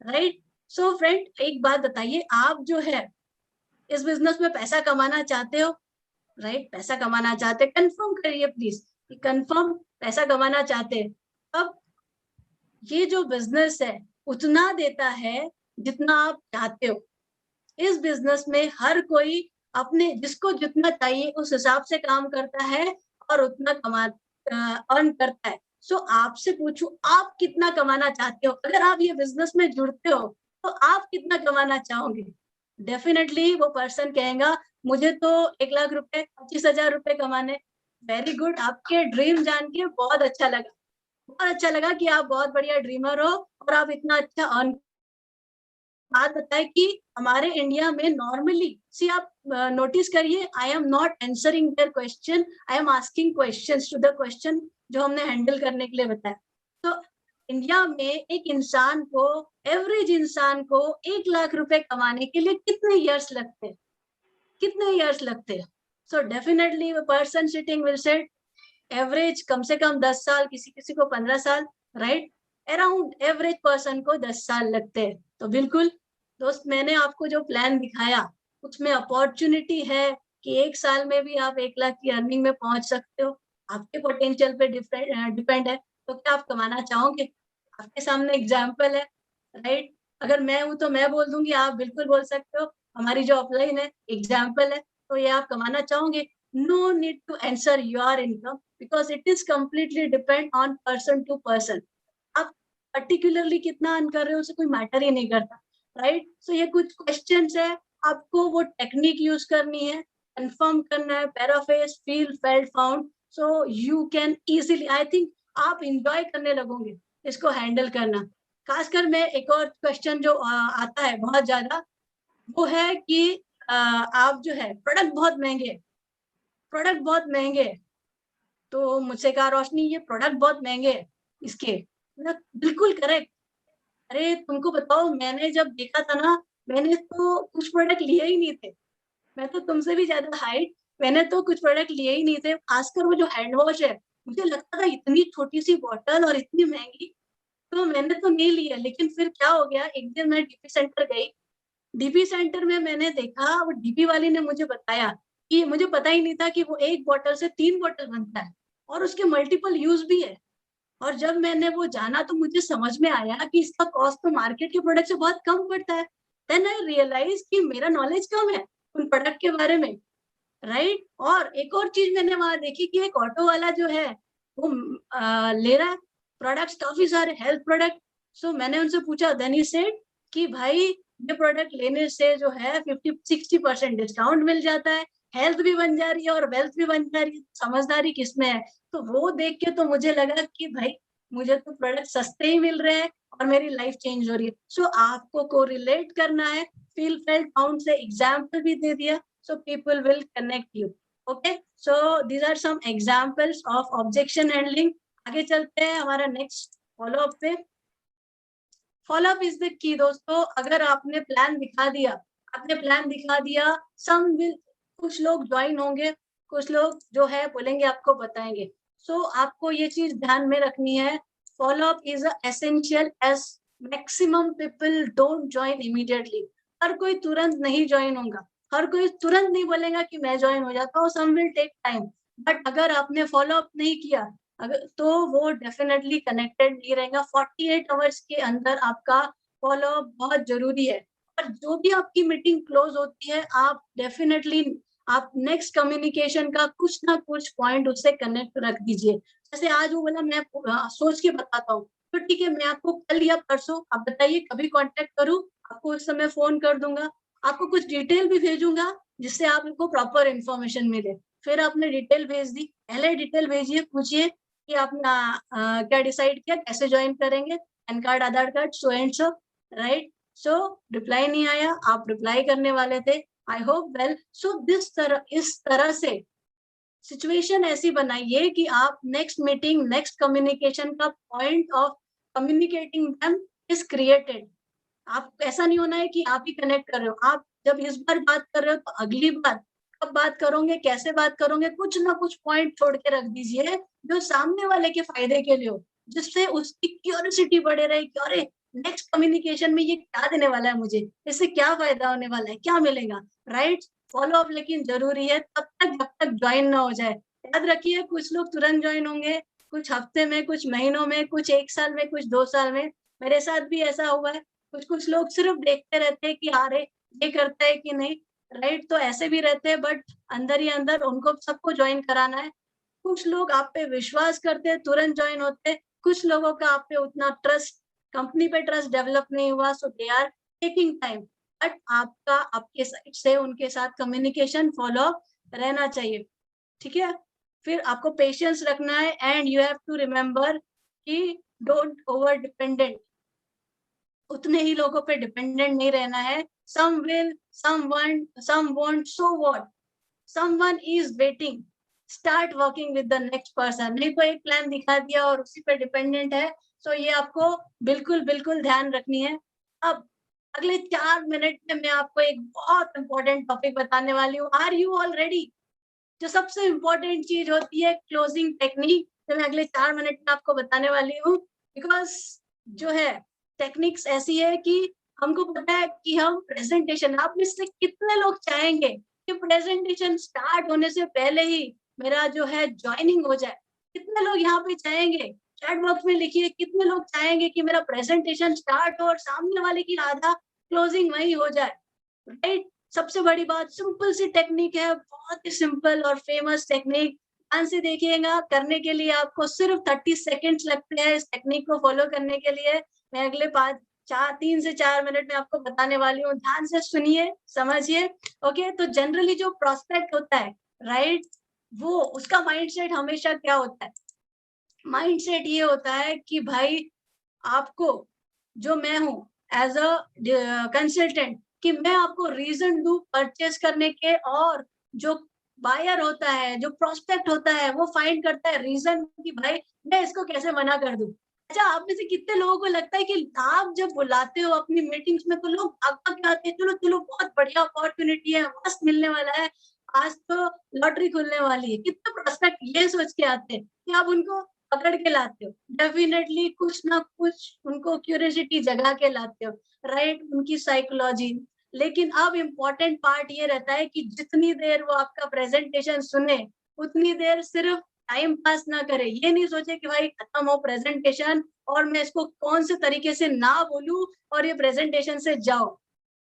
राइट। सो फ्रेंड, एक बात बताइए, आप जो है इस बिजनेस में पैसा कमाना चाहते हो, राइट? पैसा कमाना चाहते, कंफर्म करिए प्लीज कि कंफर्म पैसा कमाना चाहते हैं। अब ये जो बिजनेस है उतना देता है जितना आप चाहते हो। इस बिजनेस में हर कोई अपने जिसको जितना चाहिए उस हिसाब से काम करता है और उतना अर्न करता है। सो आपसे पूछूं, आप कितना कमाना चाहते हो? अगर आप ये बिजनेस में जुड़ते हो तो आप कितना कमाना चाहोगे? डेफिनेटली वो पर्सन कहेगा मुझे तो 1 लाख रुपए, 25,000 रुपए कमाने। वेरी गुड, आपके ड्रीम जान के बहुत अच्छा लगा। बहुत अच्छा लगा कि आप बहुत बढ़िया ड्रीमर हो और आप इतना अच्छा अर्न। बात बताए कि हमारे इंडिया में नॉर्मली, सी आप नोटिस करिए, I am not answering their question, I am asking questions to the question जो हमने हैंडल करने के लिए बताया। तो इंडिया में एक इंसान को, एवरेज इंसान को 1 लाख रुपए कमाने के लिए कितने इयर्स लगते हैं? कितने इयर्स लगते हैं? सो डेफिनेटली वो person sitting will said average कम से कम 10 साल, किसी किसी को 15 साल, राइट। अराउंड एवरेज पर्सन को 10 साल लगते हैं। तो बिल्कुल दोस्त, मैंने आपको जो प्लान दिखाया उसमें अपॉर्चुनिटी है कि 1 साल में भी आप 1 लाख की अर्निंग में पहुंच सकते हो। आपके पोटेंशियल पे डिपेंड है। तो क्या आप कमाना चाहोगे? आपके सामने एग्जाम्पल है, राइट। अगर मैं हूं तो मैं बोल दूंगी, आप बिल्कुल बोल सकते हो। हमारी जो अपलाइन है एग्जाम्पल है, तो ये आप कमाना चाहोगे? No need to answer your income because it is completely depend on person to person. आप particularly कितना अर्न कर रहे हो उसे कोई मैटर ही नहीं करता, राइट। सो ये कुछ क्वेश्चंस है, आपको वो टेक्निक यूज करनी है, कंफर्म करना है, paraphrase, feel, felt, found, so you can easily, I think आप इंजॉय करने लगोगे इसको हैंडल करना। खासकर मैं एक और क्वेश्चन जो आता है बहुत ज्यादा, वो है कि आप जो है प्रोडक्ट बहुत महंगे है, प्रोडक्ट बहुत महंगे हैं। तो मुझसे कहा रोशनी ये प्रोडक्ट बहुत महंगे हैं इसके। बिल्कुल करेक्ट। अरे तुमको बताओ, मैंने जब देखा था ना, मैंने तो कुछ प्रोडक्ट लिए ही नहीं थे। मैं तो तुमसे भी ज्यादा हाइट, मैंने तो कुछ प्रोडक्ट लिए ही नहीं थे। खासकर वो जो हैंड वॉश है, मुझे लगता था इतनी छोटी सी बॉटल और इतनी महंगी, तो मैंने तो नहीं लिया। लेकिन फिर क्या हो गया, एक दिन मैं डीपी सेंटर गई। डीपी सेंटर में मैंने देखा, वो डीपी वाली ने मुझे बताया कि मुझे पता ही नहीं था कि वो एक बोतल से 3 बोतल बनता है और उसके मल्टीपल यूज भी है। और जब मैंने वो जाना तो मुझे समझ में आया कि इसका कॉस्ट तो मार्केट के प्रोडक्ट से बहुत कम पड़ता है। देन आई रियलाइज कि मेरा नॉलेज कम है उन प्रोडक्ट के बारे में, राइट। और एक और चीज मैंने वहां देखी कि एक ऑटो वाला जो है वो ले रहा है प्रोडक्ट्स, काफी सारे हेल्थ प्रोडक्ट। सो मैंने उनसे पूछा, देन ही सेड कि भाई ये प्रोडक्ट लेने से जो है 50-60% डिस्काउंट मिल जाता है, हेल्थ भी बन जा रही है और वेल्थ भी बन जा रही है। समझदारी किसमें है? तो वो देख के तो मुझे लगा कि भाई मुझे तो प्रोडक्ट सस्ते ही मिल रहे हैं और मेरी लाइफ चेंज हो रही है। सो आपको कोरिलेट करना है, फील, फेल्ट, फाउंड से एग्जाम्पल भी दे दिया, so people will connect you. Okay, so these are some examples of objection handling. आगे चलते हैं हमारा नेक्स्ट फॉलो अप पे। Follow up is the key दोस्तों। अगर आपने प्लान दिखा दिया, आपने प्लान दिखा दिया, सम विल, कुछ लोग ज्वाइन होंगे, कुछ लोग जो है बोलेंगे आपको बताएंगे। सो आपको ये चीज ध्यान में रखनी है, follow up is essential as maximum people don't join immediately. हर कोई तुरंत नहीं ज्वाइन होगा, हर कोई तुरंत नहीं बोलेगा कि मैं ज्वाइन हो जाता हूँ, सम विल टेक टाइम। बट अगर आपने फॉलो अप नहीं किया, अगर तो वो डेफिनेटली कनेक्टेड नहीं रहेगा। 48 आवर्स के अंदर आपका फॉलो अप बहुत जरूरी है। और जो भी आपकी मीटिंग क्लोज होती है, आप डेफिनेटली आप नेक्स्ट कम्युनिकेशन का कुछ ना कुछ पॉइंट उससे कनेक्ट रख दीजिए। जैसे आज वो बोला मैं सोच के बताता हूँ, तो ठीक है, मैं आपको कल या परसों, आप बताइए कभी कांटेक्ट करूँ, आपको उस समय फोन कर दूंगा, आपको कुछ डिटेल भी भेजूंगा जिससे आपको प्रॉपर इन्फॉर्मेशन मिले। फिर आपने डिटेल भेज दी, पहले डिटेल भेजिए, पूछिए कि आपने क्या डिसाइड किया, कैसे ज्वाइन करेंगे, pan card, Aadhaar card, so and so, right. So reply नहीं आया, आप रिप्लाई करने वाले थे, आई होप वेल। सो इस तरह से सिचुएशन ऐसी बनाइए कि आप नेक्स्ट मीटिंग, नेक्स्ट कम्युनिकेशन का point of communicating them is created. आप ऐसा नहीं होना है कि आप ही कनेक्ट कर रहे हो। आप जब इस बार बात कर रहे हो तो अगली बार कब बात करोगे, कैसे बात करोगे, कुछ ना कुछ पॉइंट छोड़ के रख दीजिए जो सामने वाले के फायदे के लिए हो, जिससे उसकी क्यूरियोसिटी बढ़े रहे कि अरे नेक्स्ट कम्युनिकेशन में ये क्या देने वाला है मुझे, इससे क्या फायदा होने वाला है, क्या मिलेगा, राइट? फॉलो अप लेकिन जरूरी है तब तक जब तक ज्वाइन ना हो जाए। याद रखिए कुछ लोग तुरंत ज्वाइन होंगे, कुछ हफ्ते में, कुछ महीनों में, कुछ 1 साल में, कुछ 2 साल में। मेरे साथ भी ऐसा हुआ है। कुछ लोग सिर्फ देखते रहते हैं कि अरे ये करता है कि नहीं, राइट? तो ऐसे भी रहते हैं बट अंदर ही अंदर उनको सबको ज्वाइन कराना है। कुछ लोग आप पे विश्वास करते हैं, तुरंत ज्वाइन होते हैं। कुछ लोगों का आप पे उतना ट्रस्ट, कंपनी पे ट्रस्ट डेवलप नहीं हुआ, so they are taking time. But आपका आपके साइड से उनके साथ कम्युनिकेशन फॉलो रहना चाहिए, ठीक है? फिर आपको पेशेंस रखना है and you have to remember कि डोंट ओवर डिपेंडेंट, उतने ही लोगों पे डिपेंडेंट नहीं रहना है। Some will, some want, some won't, so what? Someone is waiting, start working with the next person. नहीं तो एक प्लान दिखा दिया और उसी पे डिपेंडेंट है, सो ये आपको बिल्कुल बिल्कुल ध्यान रखनी है। अब अगले 4 मिनट में मैं आपको एक बहुत इंपॉर्टेंट टॉपिक बताने वाली हूँ। Are you all ready? जो सबसे इम्पोर्टेंट चीज होती है क्लोजिंग टेक्निक, जो मैं अगले 4 मिनट में आपको बताने वाली हूँ। बिकॉज जो है टेक्निक्स ऐसी है कि हमको पता है कि हम प्रेजेंटेशन, आप में से कितने लोग चाहेंगे कि प्रेजेंटेशन स्टार्ट होने से पहले ही मेरा जो है ज्वाइनिंग हो जाए? कितने लोग यहाँ पे चाहेंगे? चैट बॉक्स में लिखिए कितने लोग चाहेंगे कि मेरा प्रेजेंटेशन स्टार्ट हो और सामने वाले की आधा क्लोजिंग वही हो जाए, राइट? सबसे बड़ी बात, सिंपल सी टेक्निक है, बहुत ही सिंपल और फेमस टेक्निक। ध्यान से देखिएगा, करने के लिए आपको सिर्फ 30 सेकेंड्स लगते हैं इस टेक्निक को फॉलो करने के लिए। मैं अगले 3 से 4 मिनट में आपको बताने वाली हूँ। ध्यान से सुनिए, समझिए। ओके, तो जनरली जो प्रोस्पेक्ट होता है, राइट, वो उसका माइंडसेट हमेशा क्या होता है? माइंडसेट ये होता है कि भाई आपको, जो मैं हूँ एज अ कंसल्टेंट, कि मैं आपको रीजन दूं परचेस करने के, और जो बायर होता है, जो प्रोस्पेक्ट होता है, वो फाइंड करता है रीजन कि भाई मैं इसको कैसे मना कर दूं। अच्छा, आप में से कितने लोगों को लगता है कि आप जब बुलाते हो अपनी मीटिंग्स में तो लोग भाग के आते हैं, चलो चलो बहुत बढ़िया अपॉर्चुनिटी है, मस्त मिलने वाला है, आज तो लॉटरी खुलने वाली है। कितने प्रोस्पेक्ट ये सोच के आते हैं कि आप उनको पकड़ के लाते हो? डेफिनेटली कुछ ना कुछ उनको क्यूरियोसिटी जगा के लाते हो, राइट? उनकी साइकोलॉजी। लेकिन अब इम्पोर्टेंट पार्ट ये रहता है कि जितनी देर वो आपका प्रेजेंटेशन सुने, उतनी देर सिर्फ टाइम पास ना करे। ये नहीं सोचे कि भाई खत्म हो प्रेजेंटेशन और मैं इसको कौन से तरीके से ना बोलूं और ये प्रेजेंटेशन से जाओ।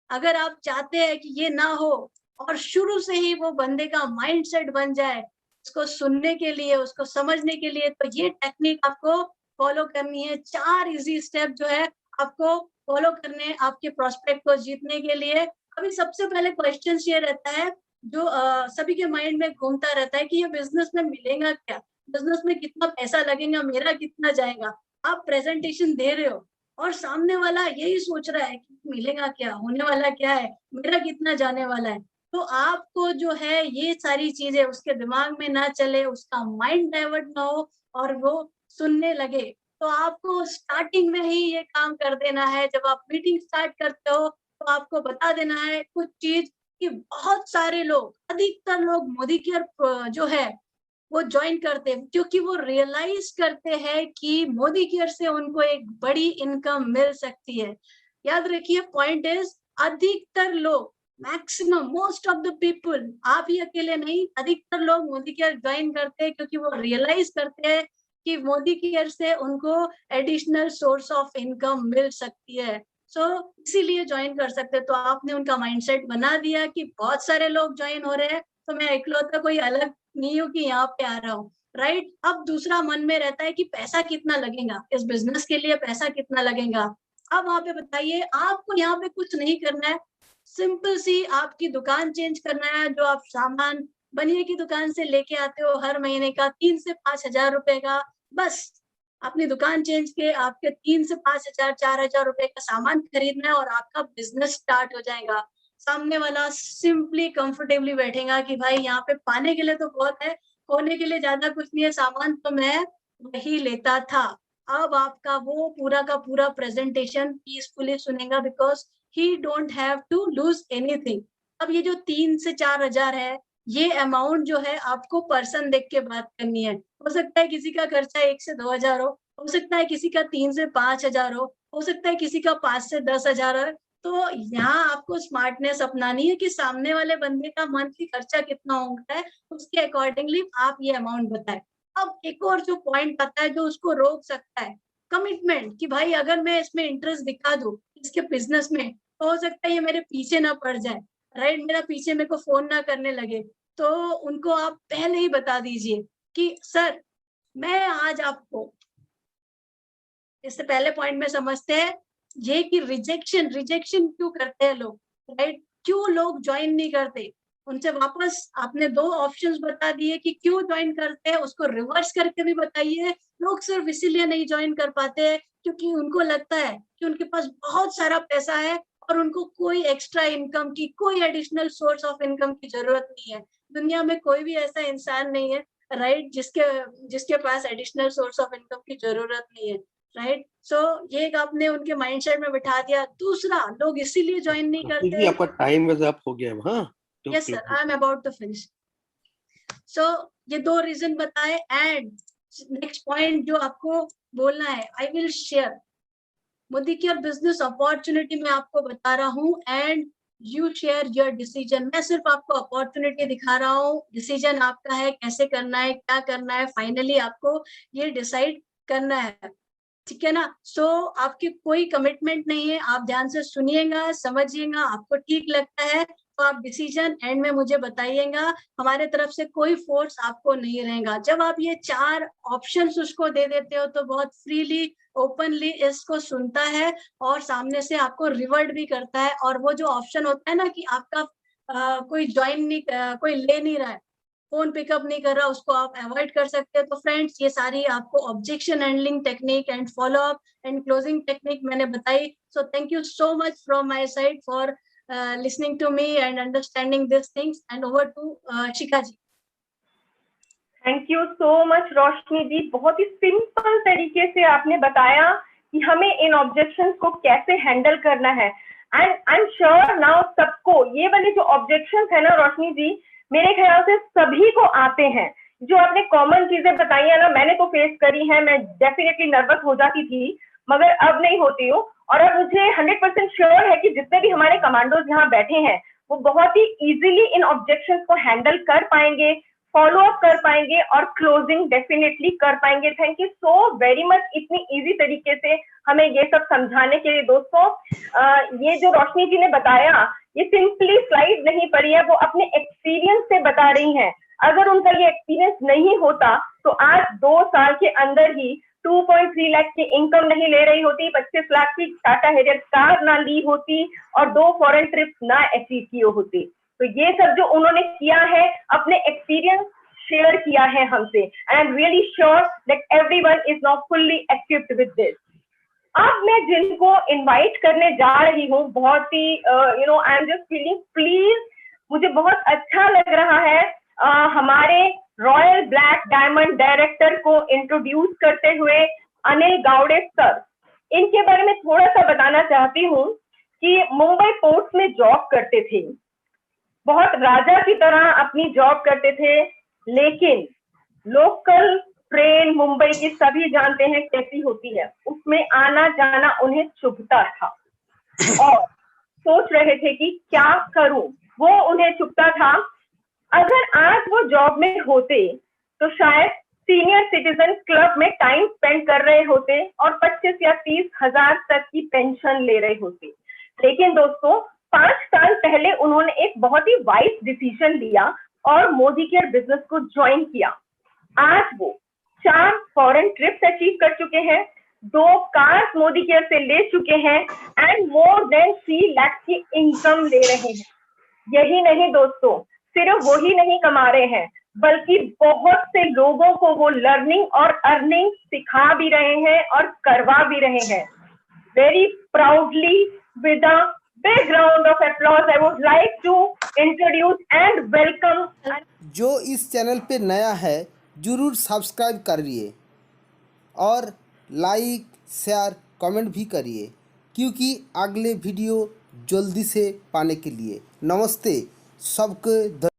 अगर आप चाहते हैं कि ये ना हो और शुरू से ही वो बंदे का माइंडसेट बन जाए उसको सुनने के लिए, उसको समझने के लिए, तो ये टेक्निक आपको फॉलो करनी है। 4 इजी स्टेप जो है आपको फॉलो करने हैं आपके प्रोस्पेक्ट को जीतने के लिए। अभी सबसे पहले क्वेश्चन ये रहता है जो सभी के माइंड में घूमता रहता है कि ये बिजनेस में मिलेगा क्या? बिजनेस में कितना पैसा लगेगा? मेरा कितना जाएगा? आप प्रेजेंटेशन दे रहे हो और सामने वाला यही सोच रहा है कि मिलेगा क्या? होने वाला क्या है? मेरा कितना जाने वाला है? तो आपको जो है ये सारी चीजें उसके दिमाग में ना चले, उसका माइंड डाइवर्ट ना हो और वो सुनने लगे। तो आपको स्टार्टिंग में ही ये काम कर देना है। जब आप मीटिंग स्टार्ट करते हो तो आपको बता देना है कुछ चीज कि बहुत सारे लोग, अधिकतर लोग मोदी केयर जो है वो ज्वाइन करते हैं क्योंकि वो रियलाइज करते हैं कि मोदी केयर से उनको एक बड़ी इनकम मिल सकती है। याद रखिए पॉइंट इज, अधिकतर लोग, maximum, most of the people, आप ही अकेले नहीं, अधिकतर लोग मोदी केयर ज्वाइन करते हैं क्योंकि वो रियलाइज करते हैं कि मोदी केयर से उनको एडिशनल सोर्स ऑफ इनकम मिल सकती है। सो इसीलिए ज्वाइन कर सकते हैं। तो आपने उनका माइंडसेट बना दिया कि बहुत सारे लोग ज्वाइन हो रहे हैं तो मैं इकलौता कोई अलग नहीं हूँ कि यहाँ पे आ रहा हूँ, राइट? अब दूसरा मन में रहता है कि पैसा कितना लगेगा इस बिजनेस के लिए, पैसा कितना लगेगा? अब वहां पे बताइए, आपको यहाँ पे कुछ नहीं करना है, सिंपल सी आपकी दुकान चेंज करना है। जो आप सामान बनिए की दुकान से लेके आते हो हर महीने का 3 से 5 हजार रुपए का, बस अपनी दुकान चेंज के आपके 3 से 5 हजार, 4 हजार रुपए का सामान खरीदना है और आपका बिजनेस स्टार्ट हो जाएगा। सामने वाला सिंपली कंफर्टेबली बैठेगा कि भाई यहाँ पे पाने के लिए तो बहुत है, खोने के लिए ज्यादा कुछ नहीं है, सामान तो मैं वही लेता था। अब आपका वो पूरा का पूरा प्रेजेंटेशन पीसफुली सुनेगा, because he don't have to lose anything. अब ये जो 3 से 4 हजार है, ये अमाउंट जो है आपको पर्सन देख के बात करनी है। हो सकता है किसी का खर्चा 1 से 2 हजार हो सकता है किसी का 3 से 5 हजार हो सकता है किसी का 5 से 10 हजार हो। तो यहाँ आपको स्मार्टनेस अपनानी है कि सामने वाले बंदे का मंथली खर्चा कितना होता है, उसके अकॉर्डिंगली आप ये अमाउंट बताएं। अब एक और जो पॉइंट आता है जो उसको रोक सकता है, कमिटमेंट, कि भाई अगर मैं इसमें इंटरेस्ट दिखा दूं इसके बिजनेस में, तो हो सकता है ये मेरे पीछे ना पड़ जाए, राइट, मेरा पीछे मेरे को फोन ना करने लगे। तो उनको आप पहले ही बता दीजिए कि सर मैं आज आपको, इससे पहले पॉइंट में समझते हैं ये कि रिजेक्शन क्यों करते हैं लोग, राइट, क्यों लोग ज्वाइन नहीं करते। उनसे वापस आपने 2 ऑप्शंस बता दिए कि क्यों ज्वाइन करते हैं, उसको रिवर्स करके भी बताइए। लोग सिर्फ इसीलिए नहीं ज्वाइन कर पाते हैं क्योंकि उनको लगता है कि उनके पास बहुत सारा पैसा है और उनको कोई एक्स्ट्रा इनकम की, कोई एडिशनल सोर्स ऑफ इनकम की जरूरत नहीं है। दुनिया में कोई भी ऐसा इंसान नहीं है, राइट, जिसके पास एडिशनल सोर्स ऑफ इनकम की जरूरत नहीं है, राइट। सो ये एक आपने उनके माइंडसेट में बिठा दिया। दूसरा, लोग इसीलिए ज्वाइन नहीं करते। आपका टाइम वैसे अप हो गया है। हाँ, yes sir, I am about to finish. So ये 2 रीजन बताए, एंड नेक्स्ट पॉइंट जो आपको बोलना है, I will share Modi care business opportunity मैं आपको बता रहा हूँ, and you share your decision. मैं सिर्फ आपको अपॉर्चुनिटी दिखा रहा हूँ, डिसीजन आपका है, कैसे करना है, क्या करना है, फाइनली आपको ये डिसाइड करना है, ठीक है ना। सो आपकी कोई कमिटमेंट नहीं है, आप ध्यान से सुनिएगा, समझिएगा, आपको ठीक लगता है तो आप डिसीजन एंड में मुझे बताइएगा। हमारे तरफ से कोई फोर्स आपको नहीं रहेगा। जब आप ये 4 ऑप्शंस उसको दे देते हो तो बहुत फ्रीली, ओपनली इसको सुनता है और सामने से आपको रिवर्ट भी करता है। और वो जो ऑप्शन होता है ना कि आपका कोई ज्वाइन नहीं, कोई ले नहीं रहा है, फोन पिकअप नहीं कर रहा, उसको आप अवॉइड कर सकते हो। तो फ्रेंड्स, ये सारी आपको objection handling technique and follow up and closing technique मैंने बताई। So thank you so much from my side for listening to me and understanding this things, and over to Shikha ji. Thank you so much Roshni ji, बहुत ही सिंपल तरीके से आपने बताया कि हमें इन ऑब्जेक्शंस को कैसे हैंडल करना है। And I am sure now सबको ये वाले जो ऑब्जेक्शंस है ना रोशनी जी, मेरे ख्याल से सभी को आते हैं। जो आपने कॉमन चीजें बताई है ना, मैंने तो फेस करी है, मैं डेफिनेटली नर्वस हो जाती थी मगर अब नहीं होती हूँ। और अब मुझे 100% श्योर है कि जितने भी हमारे कमांडोज यहाँ बैठे हैं वो बहुत ही इजीली इन ऑब्जेक्शंस को हैंडल कर पाएंगे, फॉलो अप कर पाएंगे और क्लोजिंग डेफिनेटली कर पाएंगे। Thank you so very much इतनी इजी तरीके से हमें ये सब समझाने के लिए। दोस्तों, ये जो रोशनी जी ने बताया, ये सिंपली स्लाइड नहीं पड़ी है, वो अपने एक्सपीरियंस से बता रही हैं। अगर उनका ये एक्सपीरियंस नहीं होता तो आज 2 साल के अंदर ही 2.3 लाख की इनकम नहीं ले रही होती, 25 लाख की टाटा हैरियर कार ना ली होती और 2 फॉरेन ट्रिप ना अचीव की होती। तो ये सब जो उन्होंने किया है, अपने एक्सपीरियंस शेयर किया है हमसे, and I am really sure that everyone is now fully equipped with this. अब मैं जिनको इनवाइट करने जा रही हूँ, बहुत ही I am just feeling please, मुझे बहुत अच्छा लग रहा है हमारे रॉयल ब्लैक डायमंड डायरेक्टर को इंट्रोड्यूस करते हुए अनिल गावड़े सर। इनके बारे में थोड़ा सा बताना चाहती हूँ कि मुंबई पोर्ट्स में जॉब करते थे, बहुत राजा की तरह अपनी जॉब करते थे, लेकिन लोकल ट्रेन मुंबई की सभी जानते हैं कैसी होती है, उसमें आना जाना उन्हें चुभता था और सोच रहे थे कि क्या करूं, वो उन्हें चुभता था। अगर आज वो जॉब में होते तो शायद सीनियर सिटीजन क्लब में टाइम स्पेंड कर रहे होते और 25 या 30 हजार तक की पेंशन ले रहे होते। लेकिन दोस्तों, 5 साल पहले उन्होंने एक बहुत ही वाइज डिसीजन लिया और मोदी केयर बिजनेस को ज्वाइन किया। आज वो 4 फॉरेन ट्रिप्स अचीव कर चुके हैं, 2 कार्स मोदी केयर से ले चुके हैं एंड मोर देन 3 लाख की इनकम ले रहे हैं। यही नहीं दोस्तों, सिर्फ वो ही नहीं कमा रहे हैं, बल्कि बहुत से लोगों को वो लर्निंग और अर्निंग सिखा भी रहे हैं और करवा भी रहे हैं। Very proudly, with a big round of applause, I would like to introduce and welcome. जो इस चैनल पे नया है ज़रूर सब्सक्राइब करिए और लाइक शेयर कमेंट भी करिए क्योंकि अगले वीडियो जल्दी से पाने के लिए। नमस्ते सबको।